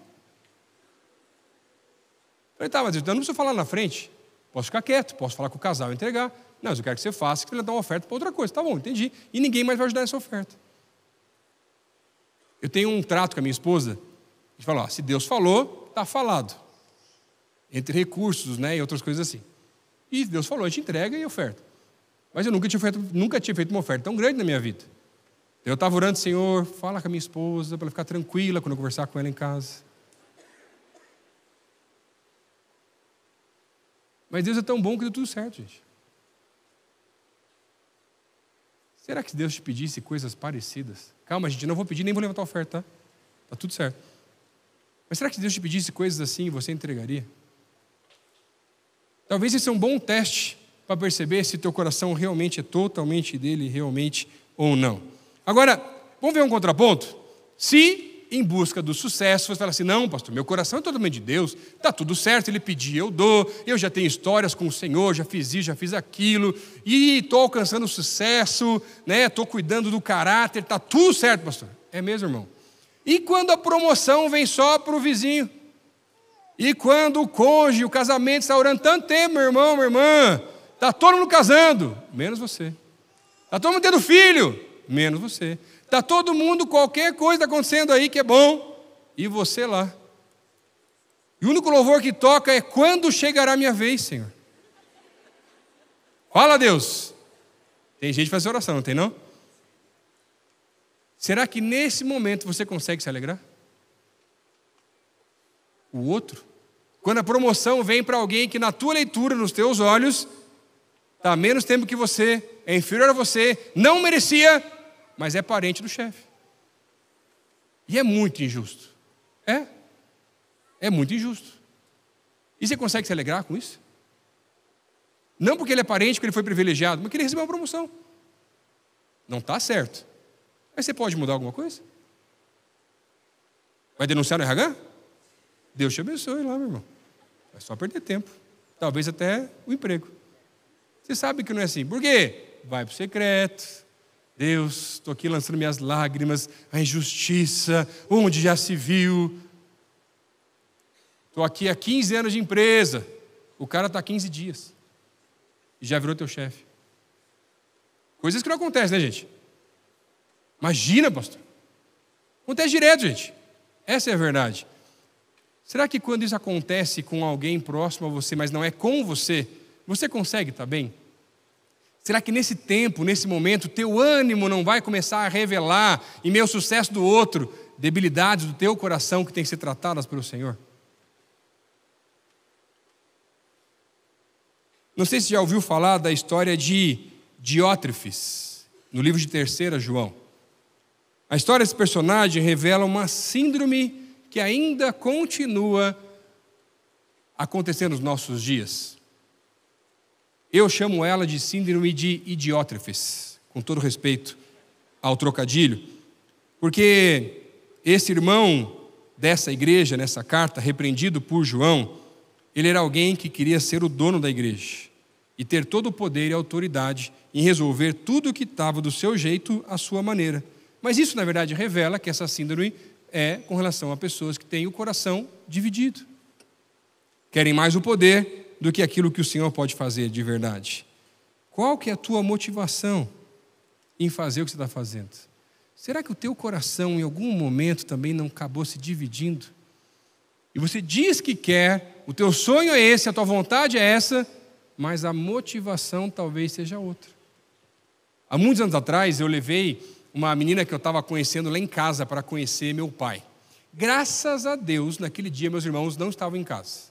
falei: tá, mas então não preciso falar na frente. Posso ficar quieto, posso falar com o casal e entregar. Não, mas eu quero que você faça, que ele dá uma oferta para outra coisa. Tá bom, entendi. E ninguém mais vai ajudar nessa oferta. Eu tenho um trato com a minha esposa. A gente fala: ó, se Deus falou, está falado. Entre recursos, né, e outras coisas assim. E Deus falou, a gente entrega e oferta. Mas eu nunca tinha feito uma oferta tão grande na minha vida. Eu estava orando: Senhor, fala com a minha esposa para ela ficar tranquila quando eu conversar com ela em casa. Mas Deus é tão bom que deu tudo certo, gente. Será que se Deus te pedisse coisas parecidas? Calma, gente, não vou pedir, nem vou levantar a oferta, tá? Tá tudo certo. Mas será que se Deus te pedisse coisas assim, você entregaria? Talvez esse é um bom teste para perceber se teu coração realmente é totalmente dele, realmente ou não. Agora, vamos ver um contraponto? Se em busca do sucesso você fala assim: não, pastor, meu coração é totalmente de Deus, está tudo certo, Ele pedir, eu dou, eu já tenho histórias com o Senhor, já fiz isso, já fiz aquilo, e estou alcançando sucesso, né? Estou cuidando do caráter, está tudo certo, pastor. É mesmo, irmão? E quando a promoção vem só para o vizinho? E quando o cônjuge, o casamento está orando tanto tempo, meu irmão, minha irmã, está todo mundo casando, menos você. Está todo mundo tendo filho, menos você. Está todo mundo, qualquer coisa acontecendo aí que é bom, e você lá. E o único louvor que toca é: quando chegará a minha vez, Senhor? Fala, Deus. Tem gente que faz essa oração, não tem não? Será que nesse momento você consegue se alegrar? O outro? Quando a promoção vem para alguém que na tua leitura, nos teus olhos, está há menos tempo que você, é inferior a você, não merecia, mas é parente do chefe. E é muito injusto. É muito injusto. E você consegue se alegrar com isso? Não porque ele é parente, porque ele foi privilegiado, mas porque ele recebeu uma promoção. Não está certo. Mas você pode mudar alguma coisa? Vai denunciar no RH? Deus te abençoe lá, meu irmão. É só perder tempo. Talvez até o emprego. Você sabe que não é assim. Por quê? Vai para o secreto. Deus, estou aqui lançando minhas lágrimas, a injustiça, onde já se viu. Estou aqui há 15 anos de empresa. O cara está há 15 dias. E já virou teu chefe. Coisas que não acontecem, né, gente? Imagina, pastor. Acontece direto, gente. Essa é a verdade. Será que quando isso acontece com alguém próximo a você, mas não é com você Você consegue estar bem? Será que nesse tempo, nesse momento, teu ânimo não vai começar a revelar, em meio ao sucesso do outro, debilidades do teu coração que têm que ser tratadas pelo Senhor? Não sei se já ouviu falar da história de Diótrefes, no livro de 3 João. A história desse personagem revela uma síndrome que ainda continua acontecendo nos nossos dias. Eu chamo ela de síndrome de Idiótrefes, com todo respeito ao trocadilho, porque esse irmão dessa igreja, nessa carta, repreendido por João, ele era alguém que queria ser o dono da igreja e ter todo o poder e autoridade em resolver tudo o que estava do seu jeito, à sua maneira. Mas isso, na verdade, revela que essa síndrome é com relação a pessoas que têm o coração dividido. Querem mais o poder do que aquilo que o Senhor pode fazer de verdade. Qual que é a tua motivação em fazer o que você está fazendo? Será que o teu coração, em algum momento, também não acabou se dividindo? E você diz que quer, o teu sonho é esse, a tua vontade é essa, mas a motivação talvez seja outra. Há muitos anos atrás, eu levei uma menina que eu estava conhecendo lá em casa para conhecer meu pai. Graças a Deus, naquele dia, meus irmãos não estavam em casa.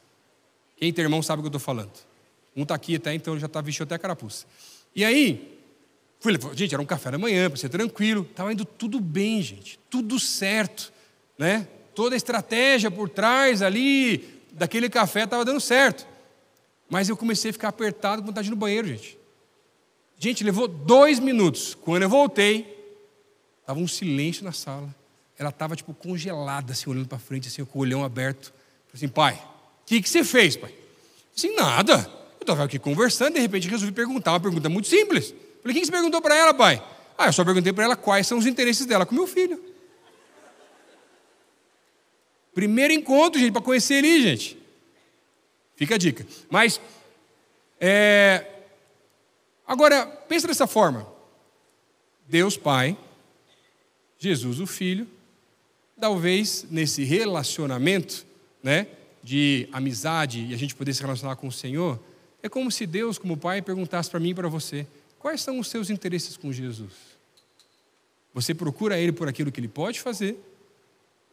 Quem tem irmão sabe o que eu estou falando. Um está aqui até, então já está vestido até a carapuça. E aí, gente, era um café da manhã, para ser tranquilo. Estava indo tudo bem, gente. Tudo certo, né? Toda a estratégia por trás ali, daquele café estava dando certo. Mas eu comecei a ficar apertado com vontade de ir no banheiro, gente. Gente, levou 2 minutos. Quando eu voltei, estava um silêncio na sala. Ela estava tipo congelada, assim, olhando para frente, assim, com o olhão aberto. Falei assim, pai, o que você fez, pai? Assim, nada. Eu estava aqui conversando, de repente resolvi perguntar uma pergunta muito simples. Falei, o que você perguntou para ela, pai? Eu só perguntei para ela quais são os interesses dela com meu filho. Primeiro encontro, gente, para conhecer ele, gente. Fica a dica. Mas, agora, pensa dessa forma. Deus Pai, Jesus o Filho, talvez nesse relacionamento, né, de amizade e a gente poder se relacionar com o Senhor, é como se Deus, como Pai, perguntasse para mim e para você, quais são os seus interesses com Jesus? Você procura Ele por aquilo que Ele pode fazer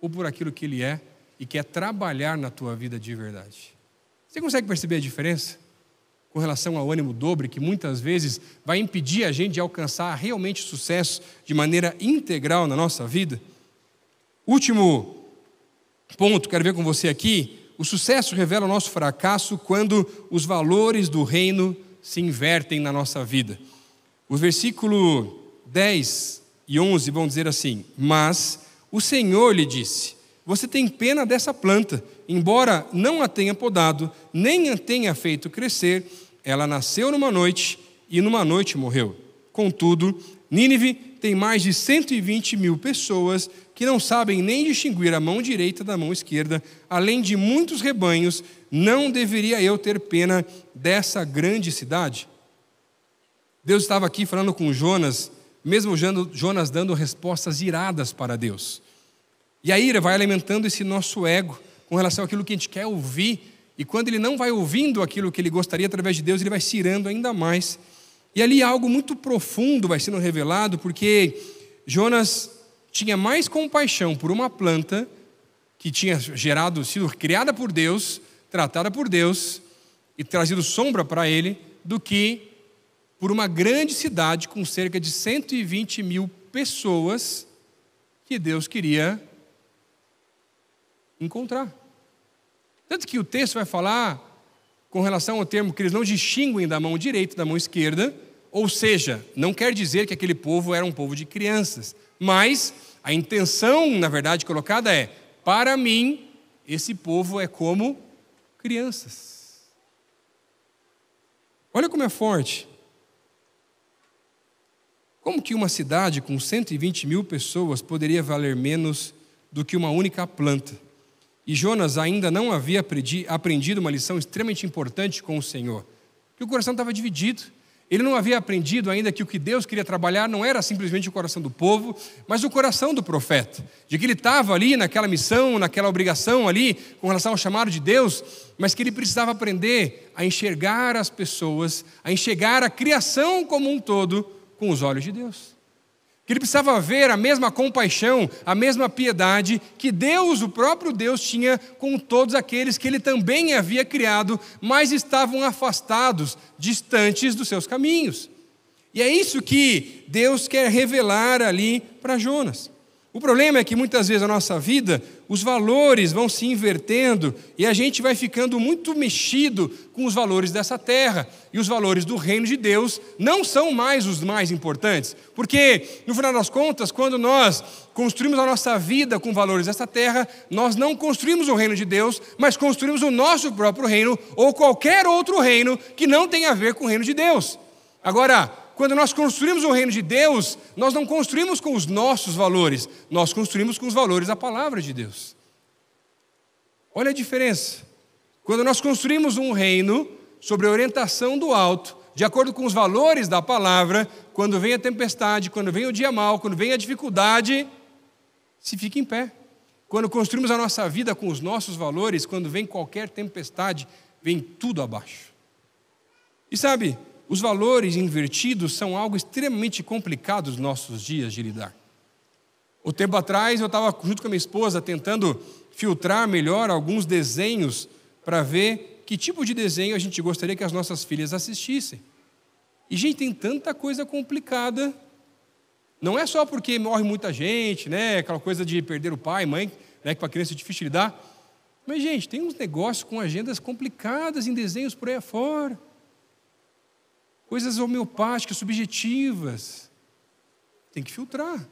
ou por aquilo que Ele é e quer trabalhar na tua vida de verdade? Você consegue perceber a diferença com relação ao ânimo dobre, que muitas vezes vai impedir a gente de alcançar realmente sucesso de maneira integral na nossa vida? Último ponto, quero ver com você aqui. O sucesso revela o nosso fracasso quando os valores do reino se invertem na nossa vida. O versículo 10 e 11 vão dizer assim: mas o Senhor lhe disse, você tem pena dessa planta, embora não a tenha podado, nem a tenha feito crescer, ela nasceu numa noite e numa noite morreu. Contudo, Nínive tem mais de 120 mil pessoas que não sabem nem distinguir a mão direita da mão esquerda, além de muitos rebanhos. Não deveria eu ter pena dessa grande cidade? Deus estava aqui falando com Jonas, mesmo Jonas dando respostas iradas para Deus. E a ira vai alimentando esse nosso ego com relação àquilo que a gente quer ouvir. E quando ele não vai ouvindo aquilo que ele gostaria através de Deus, ele vai se irando ainda mais. E ali algo muito profundo vai sendo revelado, porque Jonas tinha mais compaixão por uma planta que tinha sido criada por Deus, tratada por Deus e trazido sombra para ele, do que por uma grande cidade com cerca de 120 mil pessoas que Deus queria encontrar. Tanto que o texto vai falar com relação ao termo que eles não distinguem da mão direita e da mão esquerda, ou seja, não quer dizer que aquele povo era um povo de crianças, mas a intenção, na verdade, colocada é: para mim, esse povo é como crianças. Olha como é forte. Como que uma cidade com 120 mil pessoas poderia valer menos do que uma única planta? E Jonas ainda não havia aprendido uma lição extremamente importante com o Senhor, que o coração estava dividido. Ele não havia aprendido ainda que o que Deus queria trabalhar não era simplesmente o coração do povo, mas o coração do profeta. De que ele estava ali naquela missão, naquela obrigação ali, com relação ao chamado de Deus, mas que ele precisava aprender a enxergar as pessoas, a enxergar a criação como um todo com os olhos de Deus. Que ele precisava ver a mesma compaixão, a mesma piedade que Deus, o próprio Deus, tinha com todos aqueles que ele também havia criado, mas estavam afastados, distantes dos seus caminhos. E é isso que Deus quer revelar ali para Jonas. O problema é que muitas vezes na nossa vida, os valores vão se invertendo e a gente vai ficando muito mexido com os valores dessa terra. E os valores do reino de Deus não são mais os mais importantes. Porque, no final das contas, quando nós construímos a nossa vida com valores dessa terra, nós não construímos o reino de Deus, mas construímos o nosso próprio reino ou qualquer outro reino que não tenha a ver com o reino de Deus. Agora, quando nós construímos o reino de Deus, nós não construímos com os nossos valores, nós construímos com os valores da palavra de Deus. Olha a diferença. Quando nós construímos um reino sobre a orientação do alto, de acordo com os valores da palavra, quando vem a tempestade, quando vem o dia mau, quando vem a dificuldade, se fica em pé. Quando construímos a nossa vida com os nossos valores, quando vem qualquer tempestade, vem tudo abaixo. E sabe, os valores invertidos são algo extremamente complicado nos nossos dias de lidar. Um tempo atrás eu estava junto com a minha esposa tentando filtrar melhor alguns desenhos para ver que tipo de desenho a gente gostaria que as nossas filhas assistissem. E gente, tem tanta coisa complicada. Não é só porque morre muita gente, né? Aquela coisa de perder o pai, mãe, né? Que para a criança é difícil lidar. Mas gente, tem uns negócios com agendas complicadas em desenhos por aí afora. Coisas homeopáticas, subjetivas. Tem que filtrar.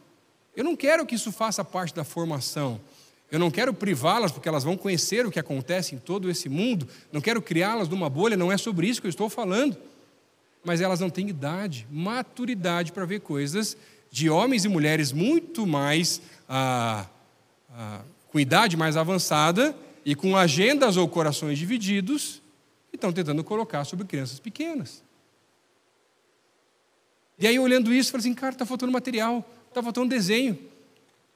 Eu não quero que isso faça parte da formação. Eu não quero privá-las, porque elas vão conhecer o que acontece em todo esse mundo. Não quero criá-las numa bolha, não é sobre isso que eu estou falando. Mas elas não têm idade, maturidade para ver coisas de homens e mulheres muito mais, com idade mais avançada e com agendas ou corações divididos, que estão tentando colocar sobre crianças pequenas. E aí, olhando isso, eu falei assim, cara, está faltando material, está faltando desenho.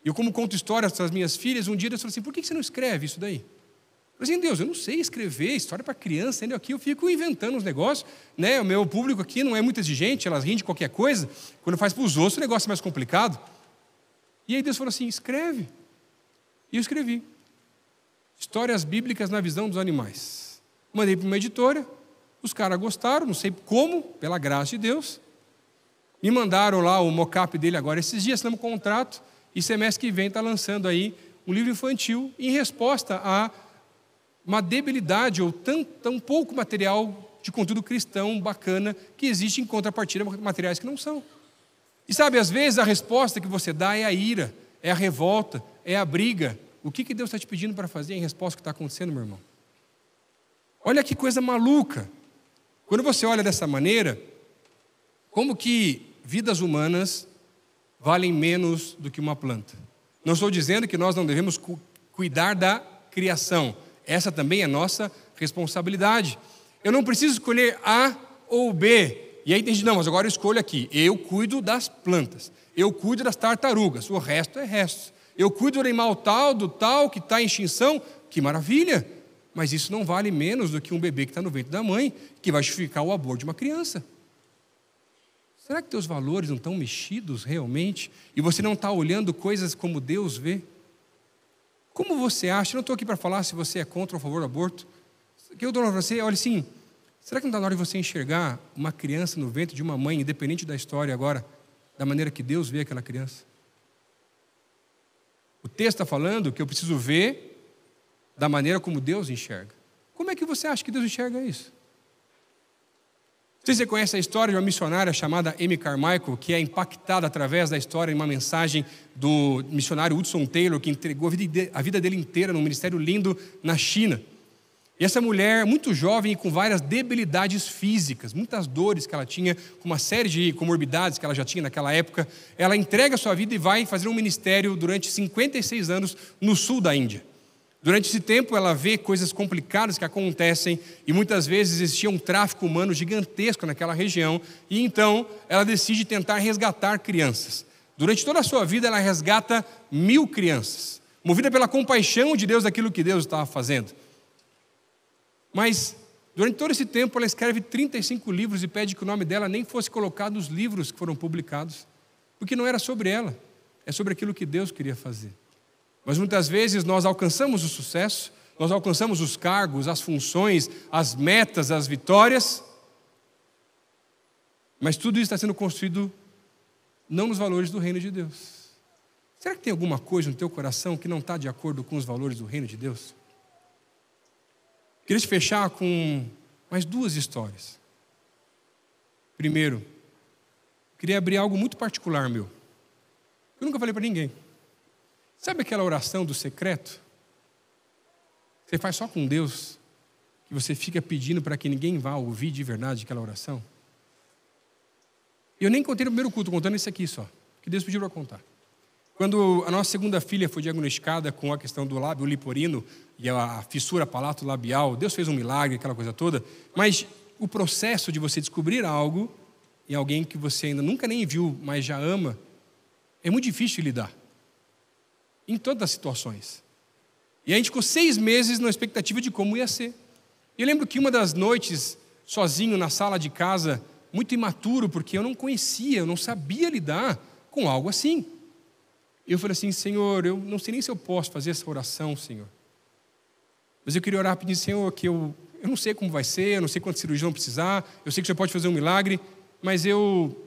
E eu, como conto histórias para as minhas filhas, um dia eu falei assim, por que você não escreve isso daí? Eu falei assim, Deus, eu não sei escrever história para criança, ainda aqui eu fico inventando uns negócios, né? O meu público aqui não é muito exigente, elas riem de qualquer coisa. Quando faz para os outros, o negócio é mais complicado. E aí Deus falou assim, escreve. E eu escrevi. Histórias bíblicas na visão dos animais. Mandei para uma editora, os caras gostaram, não sei como, pela graça de Deus. Me mandaram lá o mock-up dele agora esses dias, assinamos um contrato, e semestre que vem está lançando aí um livro infantil em resposta a uma debilidade ou tão pouco material de conteúdo cristão bacana que existe em contrapartida a materiais que não são. E sabe, às vezes a resposta que você dá é a ira, é a revolta, é a briga. O que Deus está te pedindo para fazer em resposta ao que está acontecendo, meu irmão? Olha que coisa maluca. Quando você olha dessa maneira, como que vidas humanas valem menos do que uma planta? Não estou dizendo que nós não devemos cuidar da criação. Essa também é nossa responsabilidade. Eu não preciso escolher A ou B. E aí tem gente, não, mas agora eu escolho aqui. Eu cuido das plantas. Eu cuido das tartarugas. O resto é resto. Eu cuido do animal tal, do tal, que está em extinção. Que maravilha. Mas isso não vale menos do que um bebê que está no ventre da mãe, que vai justificar o aborto de uma criança. Será que teus valores não estão mexidos realmente? E você não está olhando coisas como Deus vê? Como você acha? Eu não estou aqui para falar se você é contra ou a favor do aborto. O que eu estou falando para você, olha assim, será que não está na hora de você enxergar uma criança no ventre de uma mãe, independente da história agora, da maneira que Deus vê aquela criança? O texto está falando que eu preciso ver da maneira como Deus enxerga. Como é que você acha que Deus enxerga isso? Não sei se você conhece a história de uma missionária chamada Amy Carmichael, que é impactada através da história de uma mensagem do missionário Hudson Taylor, que entregou a vida dele inteira num ministério lindo na China. E essa mulher, muito jovem e com várias debilidades físicas, muitas dores que ela tinha, com uma série de comorbidades que ela já tinha naquela época, ela entrega a sua vida e vai fazer um ministério durante 56 anos no sul da Índia. Durante esse tempo ela vê coisas complicadas que acontecem e muitas vezes existia um tráfico humano gigantesco naquela região e então ela decide tentar resgatar crianças. Durante toda a sua vida ela resgata 1000 crianças, movida pela compaixão de Deus daquilo que Deus estava fazendo. Mas durante todo esse tempo ela escreve 35 livros e pede que o nome dela nem fosse colocado nos livros que foram publicados, porque não era sobre ela, é sobre aquilo que Deus queria fazer. Mas muitas vezes nós alcançamos o sucesso, nós alcançamos os cargos, as funções, as metas, as vitórias, mas tudo isso está sendo construído não nos valores do reino de Deus. Será que tem alguma coisa no teu coração que não está de acordo com os valores do reino de Deus? Queria te fechar com mais 2 histórias. Primeiro, queria abrir algo muito particular meu. Eu nunca falei para ninguém. Sabe aquela oração do secreto? Você faz só com Deus, que você fica pedindo para que ninguém vá ouvir de verdade aquela oração? Eu nem contei no primeiro culto, contando isso aqui só, que Deus pediu para contar. Quando a nossa segunda filha foi diagnosticada com a questão do lábio liporino e a fissura palato-labial, Deus fez um milagre, aquela coisa toda, mas o processo de você descobrir algo em alguém que você ainda nunca nem viu, mas já ama, é muito difícil de lidar. Em todas as situações. E a gente ficou 6 meses na expectativa de como ia ser. Eu lembro que uma das noites, sozinho na sala de casa, muito imaturo, porque eu não conhecia, eu não sabia lidar com algo assim. Eu falei assim, Senhor, eu não sei nem se eu posso fazer essa oração, Senhor. Mas eu queria orar pedindo, Senhor, que eu não sei como vai ser, eu não sei quantas cirurgias vão precisar, eu sei que o Senhor pode fazer um milagre, mas eu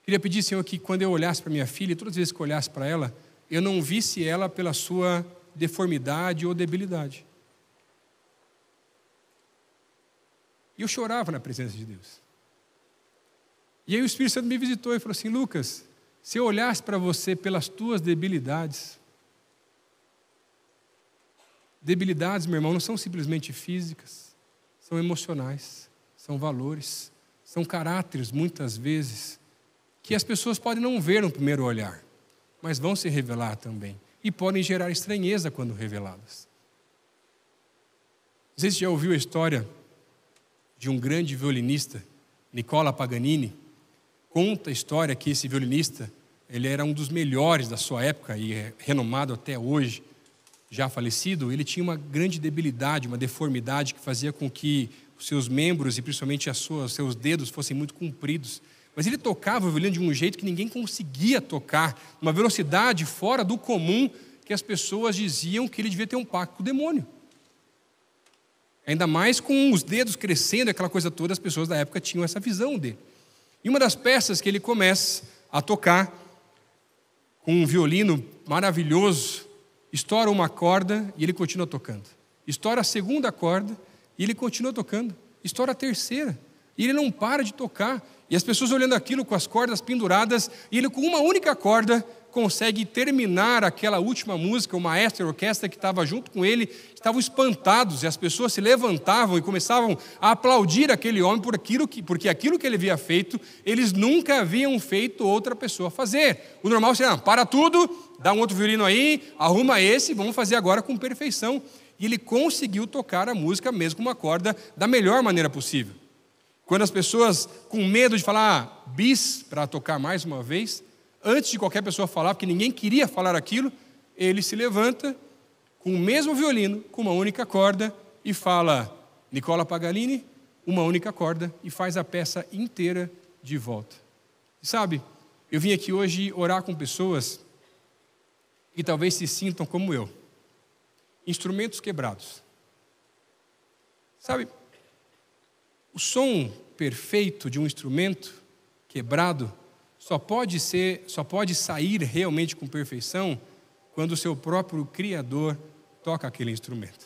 queria pedir, Senhor, que quando eu olhasse para minha filha, todas as vezes que eu olhasse para ela, eu não visse ela pela sua deformidade ou debilidade. E eu chorava na presença de Deus. E aí o Espírito Santo me visitou e falou assim, Lucas, se eu olhasse para você pelas tuas debilidades, meu irmão, não são simplesmente físicas, são emocionais, são valores, são caráteres, muitas vezes, que as pessoas podem não ver no primeiro olhar, mas vão se revelar também. E podem gerar estranheza quando reveladas. Não sei se você já ouviu a história de um grande violinista, Nicola Paganini. Conta a história que esse violinista, ele era um dos melhores da sua época e é renomado até hoje, já falecido. Ele tinha uma grande debilidade, uma deformidade que fazia com que os seus membros e principalmente os seus dedos fossem muito compridos. Mas ele tocava o violino de um jeito que ninguém conseguia tocar, uma velocidade fora do comum, que as pessoas diziam que ele devia ter um pacto com o demônio. Ainda mais com os dedos crescendo, aquela coisa toda, as pessoas da época tinham essa visão dele. E uma das peças que ele começa a tocar, com um violino maravilhoso, estoura uma corda e ele continua tocando. Estoura a segunda corda e ele continua tocando. Estoura a terceira e ele não para de tocar. E as pessoas olhando aquilo com as cordas penduradas, e ele com uma única corda consegue terminar aquela última música. O maestro e a orquestra que estava junto com ele estavam espantados, e as pessoas se levantavam e começavam a aplaudir aquele homem porque aquilo que ele havia feito, eles nunca haviam feito outra pessoa fazer. O normal seria, para tudo, dá um outro violino aí, arruma esse, vamos fazer agora com perfeição. E ele conseguiu tocar a música mesmo com uma corda da melhor maneira possível. Quando as pessoas, com medo de falar bis para tocar mais uma vez, antes de qualquer pessoa falar, porque ninguém queria falar aquilo, ele se levanta com o mesmo violino, com uma única corda, e fala, Nicola Paganini, uma única corda, e faz a peça inteira de volta. E sabe, eu vim aqui hoje orar com pessoas que talvez se sintam como eu, instrumentos quebrados. Sabe, o som perfeito de um instrumento quebrado só pode sair realmente com perfeição quando o seu próprio Criador toca aquele instrumento.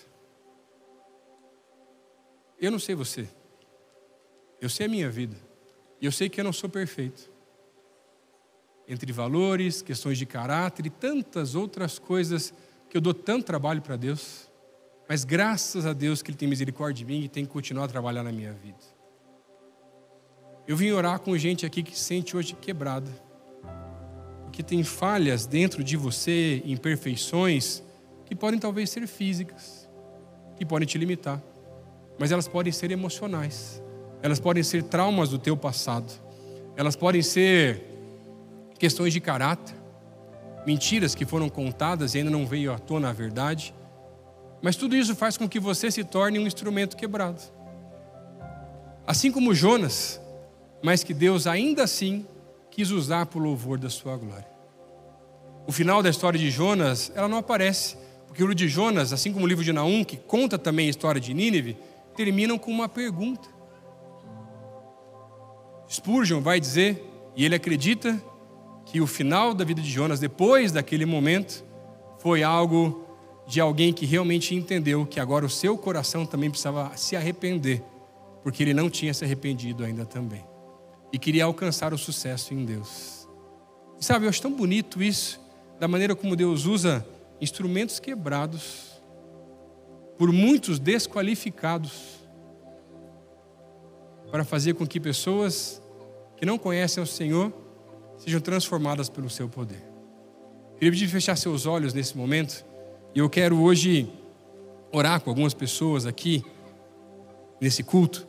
Eu não sei você, eu sei a minha vida, e eu sei que eu não sou perfeito. Entre valores, questões de caráter e tantas outras coisas que eu dou tanto trabalho para Deus, mas graças a Deus que Ele tem misericórdia de mim e tem que continuar a trabalhar na minha vida. Eu vim orar com gente aqui que se sente hoje quebrada, porque tem falhas dentro de você, imperfeições, que podem talvez ser físicas, que podem te limitar, mas elas podem ser emocionais, elas podem ser traumas do teu passado, elas podem ser questões de caráter, mentiras que foram contadas e ainda não veio à tona a verdade, mas tudo isso faz com que você se torne um instrumento quebrado. Assim como Jonas, mas que Deus ainda assim quis usar por louvor da sua glória. O final da história de Jonas, ela não aparece, porque o livro de Jonas, assim como o livro de Naum, que conta também a história de Nínive, terminam com uma pergunta. Spurgeon vai dizer, e ele acredita, que o final da vida de Jonas, depois daquele momento, foi algo de alguém que realmente entendeu que agora o seu coração também precisava se arrepender, porque ele não tinha se arrependido ainda também, e queria alcançar o sucesso em Deus. E sabe, eu acho tão bonito isso, da maneira como Deus usa instrumentos quebrados, por muitos desqualificados, para fazer com que pessoas que não conhecem o Senhor sejam transformadas pelo seu poder. Queria pedir fechar seus olhos nesse momento, e eu quero hoje orar com algumas pessoas aqui, nesse culto.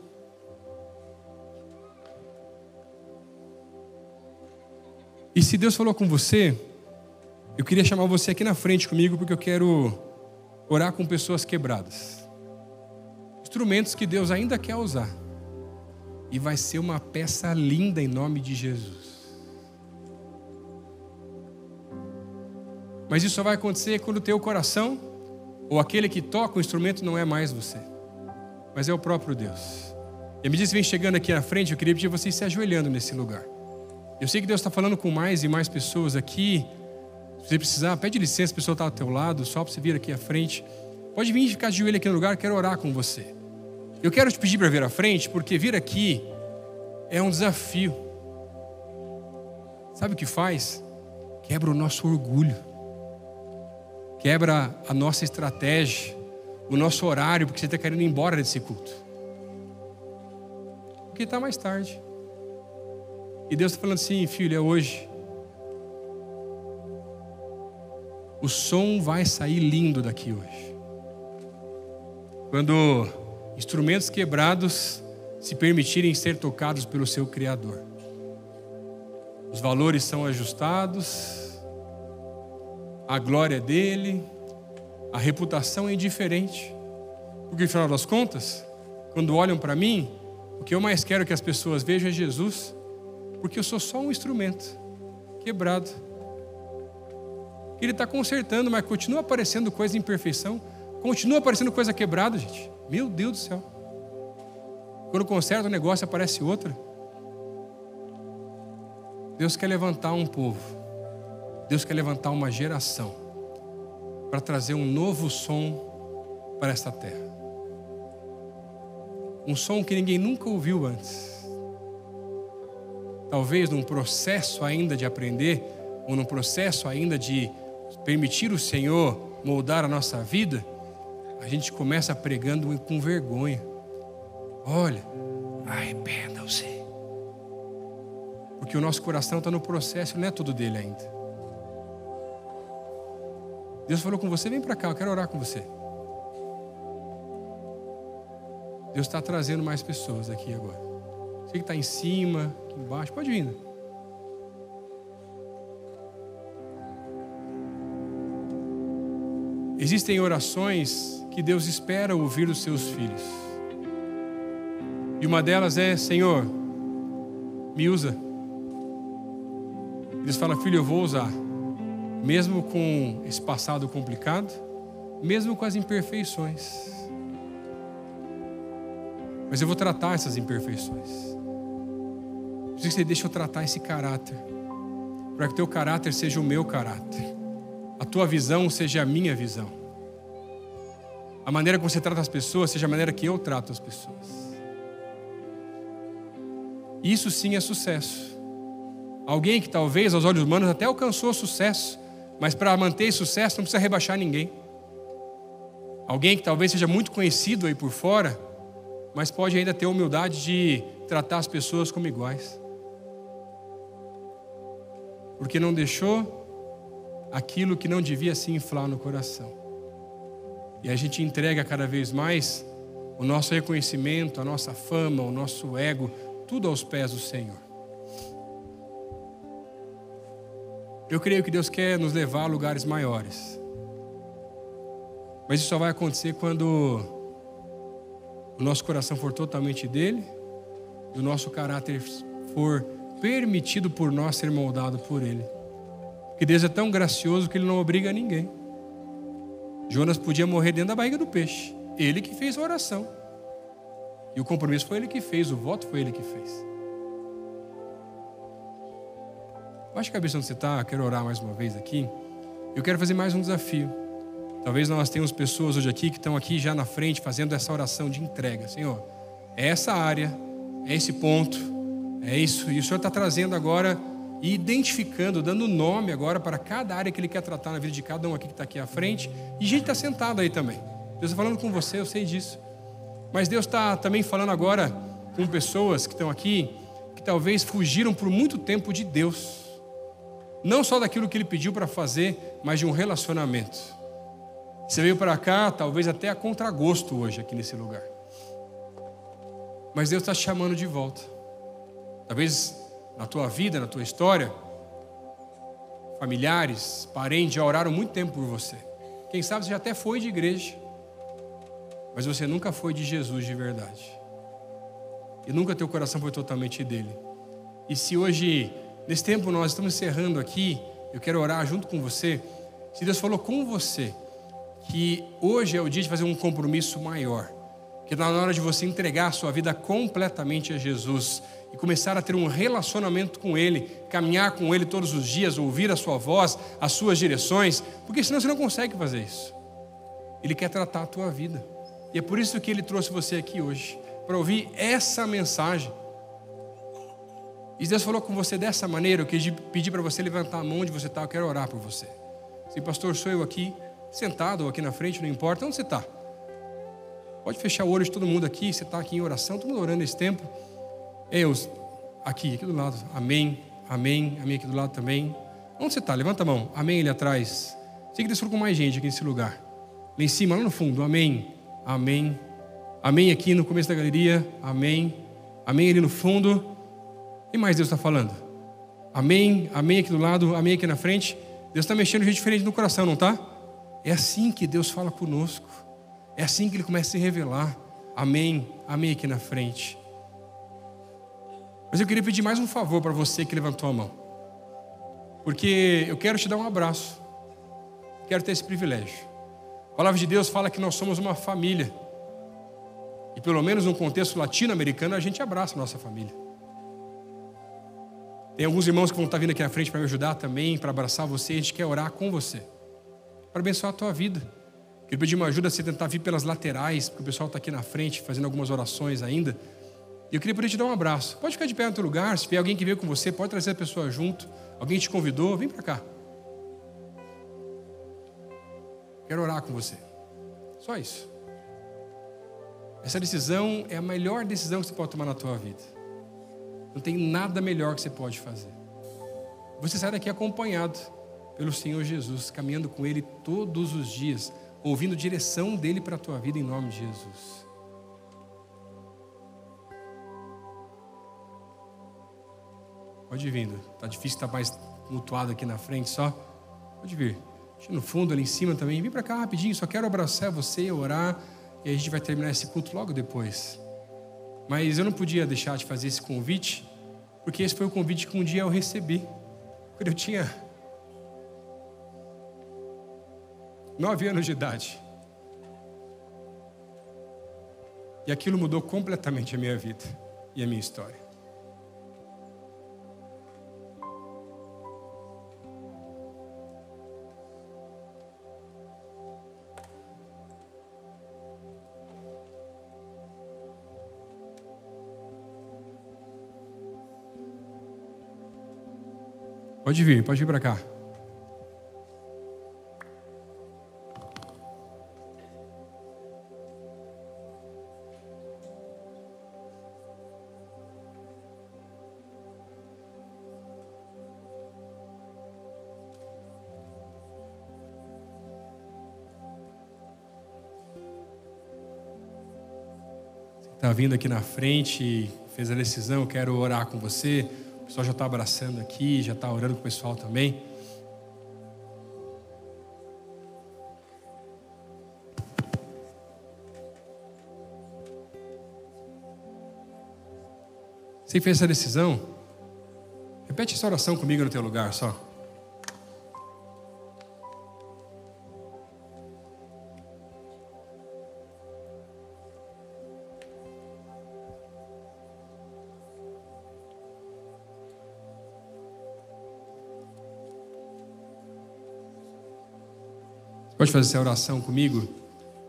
E se Deus falou com você, eu queria chamar você aqui na frente comigo, porque eu quero orar com pessoas quebradas. Instrumentos que Deus ainda quer usar. E vai ser uma peça linda em nome de Jesus. Mas isso só vai acontecer quando o teu coração, ou aquele que toca o instrumento, não é mais você, mas é o próprio Deus. E à medida que você vem chegando aqui na frente, eu queria pedir você se ajoelhando nesse lugar. Eu sei que Deus está falando com mais e mais pessoas aqui. Se você precisar, pede licença, a pessoa está ao teu lado, só para você vir aqui à frente. Pode vir e ficar de joelho aqui no lugar, quero orar com você. Eu quero te pedir para vir à frente, porque vir aqui é um desafio. Sabe o que faz? Quebra o nosso orgulho. Quebra a nossa estratégia, o nosso horário, porque você está querendo ir embora desse culto. Porque está mais tarde. E Deus está falando assim, filho, é hoje. O som vai sair lindo daqui hoje. Quando instrumentos quebrados se permitirem ser tocados pelo seu Criador. Os valores são ajustados, a glória dele, a reputação é indiferente. Porque no final das contas, quando olham para mim, o que eu mais quero que as pessoas vejam é Jesus, porque eu sou só um instrumento quebrado. Ele está consertando, mas continua aparecendo coisa em imperfeição, continua aparecendo coisa quebrada, gente. Meu Deus do céu. Quando conserta o negócio, aparece outra. Deus quer levantar um povo. Deus quer levantar uma geração para trazer um novo som para esta terra. Um som que ninguém nunca ouviu antes. Talvez num processo ainda de aprender, ou num processo ainda de permitir o Senhor moldar a nossa vida, a gente começa pregando com vergonha. Olha, arrependam-se. Porque o nosso coração está no processo, não é tudo dele ainda. Deus falou com você, vem para cá, eu quero orar com você. Deus está trazendo mais pessoas aqui agora. Você que está em cima, aqui embaixo, pode vir. Existem orações que Deus espera ouvir dos seus filhos. E uma delas é, Senhor, me usa. Deus fala, filho, eu vou usar. Mesmo com esse passado complicado, mesmo com as imperfeições. Mas eu vou tratar essas imperfeições. Preciso que você deixe eu tratar esse caráter, para que o teu caráter seja o meu caráter, a tua visão seja a minha visão, a maneira como você trata as pessoas seja a maneira que eu trato as pessoas. Isso sim é sucesso. Alguém que talvez aos olhos humanos até alcançou sucesso, mas para manter esse sucesso não precisa rebaixar ninguém. Alguém que talvez seja muito conhecido aí por fora, mas pode ainda ter a humildade de tratar as pessoas como iguais. Porque não deixou aquilo que não devia se inflar no coração. E a gente entrega cada vez mais o nosso reconhecimento, a nossa fama, o nosso ego, tudo aos pés do Senhor. Eu creio que Deus quer nos levar a lugares maiores. Mas isso só vai acontecer quando o nosso coração for totalmente dele e o nosso caráter for permitido por nós ser moldado por ele. Porque Deus é tão gracioso que ele não obriga ninguém. Jonas podia morrer dentro da barriga do peixe. Ele que fez a oração. E o compromisso foi ele que fez, o voto foi ele que fez. Baixa a cabeça onde você está, quero orar mais uma vez aqui. Eu quero fazer mais um desafio. Talvez nós tenhamos pessoas hoje aqui que estão aqui já na frente fazendo essa oração de entrega. Senhor, é essa área, é esse ponto, é isso. E o Senhor está trazendo agora e identificando, dando nome agora para cada área que Ele quer tratar na vida de cada um aqui que está aqui à frente. E gente está sentado aí também. Deus está falando com você, eu sei disso. Mas Deus está também falando agora com pessoas que estão aqui, que talvez fugiram por muito tempo de Deus. Não só daquilo que Ele pediu para fazer, mas de um relacionamento. Você veio para cá, talvez até a contragosto hoje aqui nesse lugar. Mas Deus está te chamando de volta. Talvez na tua vida, na tua história, familiares, parentes já oraram muito tempo por você. Quem sabe você já até foi de igreja, mas você nunca foi de Jesus de verdade. E nunca teu coração foi totalmente dele. E se hoje, nesse tempo nós estamos encerrando aqui, eu quero orar junto com você. Se Deus falou com você que hoje é o dia de fazer um compromisso maior, que está na hora de você entregar a sua vida completamente a Jesus e começar a ter um relacionamento com Ele, caminhar com Ele todos os dias, ouvir a sua voz, as suas direções, porque senão você não consegue fazer isso. Ele quer tratar a tua vida. E é por isso que Ele trouxe você aqui hoje, para ouvir essa mensagem. E Deus falou com você dessa maneira. Eu queria pedir para você levantar a mão onde você está. Eu quero orar por você. Sim, pastor, sou eu aqui, sentado ou aqui na frente, não importa onde você está. Pode fechar o olho de todo mundo aqui. Você está aqui em oração, todo mundo orando nesse tempo. Eu, aqui do lado, amém, amém, amém aqui do lado também. Onde você está? Levanta a mão, amém ali atrás. Sei que Deus falou com mais gente aqui nesse lugar. Lá em cima, lá no fundo, amém, amém. Amém aqui no começo da galeria, amém. Amém ali no fundo. O que mais Deus está falando? Amém, amém aqui do lado, amém aqui na frente. Deus está mexendo de jeito diferente no coração, não está? É assim que Deus fala conosco. É assim que Ele começa a se revelar. Amém, amém aqui na frente. Mas eu queria pedir mais um favor para você que levantou a mão. Porque eu quero te dar um abraço. Quero ter esse privilégio. A palavra de Deus fala que nós somos uma família. E pelo menos no contexto latino-americano a gente abraça a nossa família. Tem alguns irmãos que vão estar vindo aqui na frente para me ajudar também, para abraçar você. A gente quer orar com você, para abençoar a tua vida. Queria pedir uma ajuda, você tentar vir pelas laterais, porque o pessoal está aqui na frente fazendo algumas orações ainda. E eu queria poder te dar um abraço. Pode ficar de pé no teu lugar. Se tiver alguém que veio com você, pode trazer a pessoa junto. Alguém te convidou, vem para cá. Quero orar com você. Só isso. Essa decisão é a melhor decisão que você pode tomar na tua vida. Não tem nada melhor que você pode fazer. Você sai daqui acompanhado pelo Senhor Jesus, caminhando com Ele todos os dias, ouvindo a direção dEle para a tua vida em nome de Jesus. Pode ir vindo. Está difícil estar mais mutuado aqui na frente só. Pode vir. No fundo, ali em cima também. Vem para cá rapidinho. Só quero abraçar você, orar. E a gente vai terminar esse culto logo depois. Mas eu não podia deixar de fazer esse convite, porque esse foi o convite que um dia eu recebi. Quando eu tinha 9 anos de idade. E aquilo mudou completamente a minha vida e a minha história. Pode vir para cá. está vindo aqui na frente, fez a decisão, eu quero orar com você. O pessoal já está abraçando aqui, já está orando com o pessoal também. Você fez essa decisão? Repete essa oração comigo no teu lugar só. Pode fazer essa oração comigo?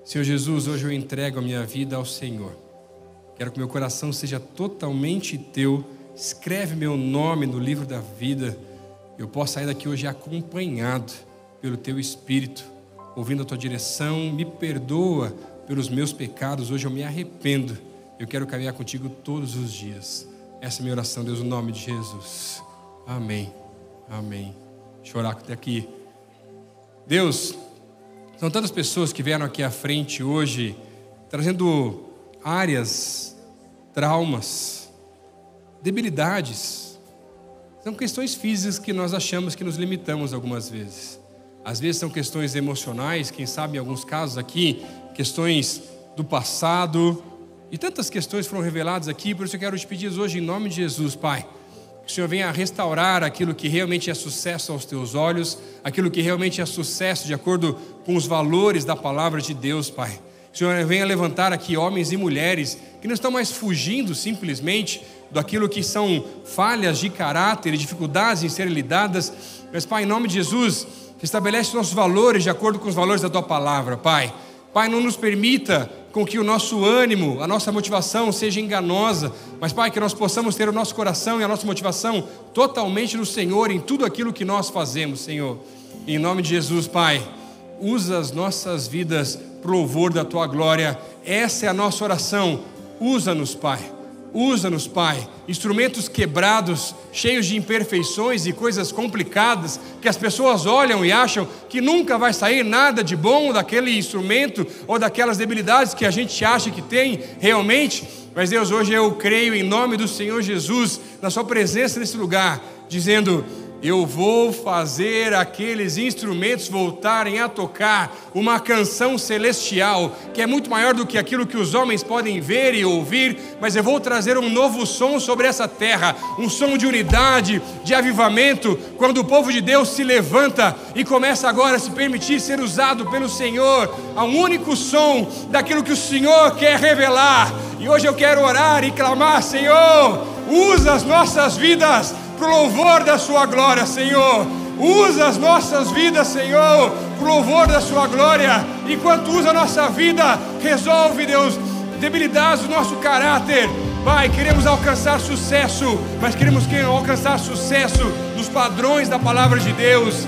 Senhor Jesus, hoje eu entrego a minha vida ao Senhor. Quero que meu coração seja totalmente teu. Escreve meu nome no livro da vida. Eu posso sair daqui hoje acompanhado pelo teu Espírito, ouvindo a tua direção. Me perdoa pelos meus pecados. Hoje eu me arrependo. Eu quero caminhar contigo todos os dias. Essa é a minha oração, Deus, no nome de Jesus. Amém. Amém. Deixa eu orar até aqui. Deus, são tantas pessoas que vieram aqui à frente hoje, trazendo áreas, traumas, debilidades. São questões físicas que nós achamos que nos limitamos algumas vezes. Às vezes são questões emocionais, quem sabe em alguns casos aqui, questões do passado. E tantas questões foram reveladas aqui, por isso eu quero te pedir hoje em nome de Jesus, Pai, que o Senhor venha restaurar aquilo que realmente é sucesso aos teus olhos, aquilo que realmente é sucesso de acordo com os valores da palavra de Deus, Pai. Que o Senhor venha levantar aqui homens e mulheres que não estão mais fugindo simplesmente daquilo que são falhas de caráter e dificuldades em serem lidadas, mas, Pai, em nome de Jesus, estabelece nossos valores de acordo com os valores da Tua palavra, Pai. Pai, não nos permita com que o nosso ânimo, a nossa motivação seja enganosa, mas, Pai, que nós possamos ter o nosso coração e a nossa motivação totalmente no Senhor, em tudo aquilo que nós fazemos, Senhor. Em nome de Jesus, Pai, usa as nossas vidas para o louvor da Tua glória. Essa é a nossa oração. Usa-nos, Pai. Usa-nos, Pai. Instrumentos quebrados, cheios de imperfeições e coisas complicadas, que as pessoas olham e acham que nunca vai sair nada de bom daquele instrumento ou daquelas debilidades que a gente acha que tem realmente. Mas, Deus, hoje eu creio em nome do Senhor Jesus, na Sua presença nesse lugar, dizendo: eu vou fazer aqueles instrumentos voltarem a tocar uma canção celestial, que é muito maior do que aquilo que os homens podem ver e ouvir, mas eu vou trazer um novo som sobre essa terra, um som de unidade, de avivamento, quando o povo de Deus se levanta e começa agora a se permitir ser usado pelo Senhor, a um único som daquilo que o Senhor quer revelar. E hoje eu quero orar e clamar: Senhor, usa as nossas vidas para o louvor da Sua glória, Senhor. Usa as nossas vidas, Senhor, para o louvor da Sua glória. Enquanto usa a nossa vida, resolve, Deus, debilidades do nosso caráter. Pai, queremos alcançar sucesso, mas queremos alcançar sucesso nos padrões da palavra de Deus.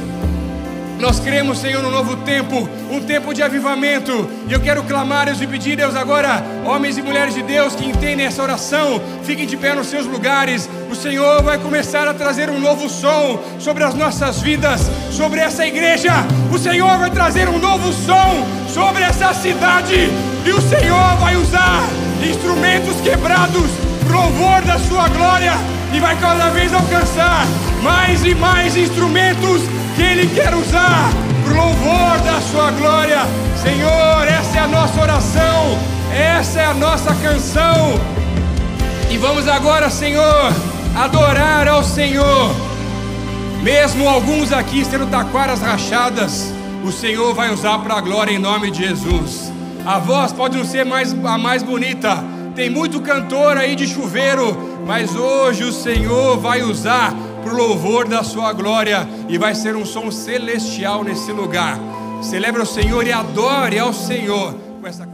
Nós cremos, Senhor, num novo tempo, um tempo de avivamento. E eu quero clamar, Deus, e pedir, Deus, agora, homens e mulheres de Deus que entendem essa oração, fiquem de pé nos seus lugares. O Senhor vai começar a trazer um novo som sobre as nossas vidas, sobre essa igreja. O Senhor vai trazer um novo som sobre essa cidade. E o Senhor vai usar instrumentos quebrados para o louvor da Sua glória. E vai cada vez alcançar mais e mais instrumentos que Ele quer usar para o louvor da Sua glória. Senhor, essa é a nossa oração, essa é a nossa canção. E vamos agora, Senhor, adorar ao Senhor. Mesmo alguns aqui sendo taquaras rachadas, o Senhor vai usar para a glória em nome de Jesus. A voz pode não ser a mais bonita, tem muito cantor aí de chuveiro, mas hoje o Senhor vai usar para o louvor da Sua glória, e vai ser um som celestial nesse lugar. Celebre o Senhor e adore ao Senhor com essa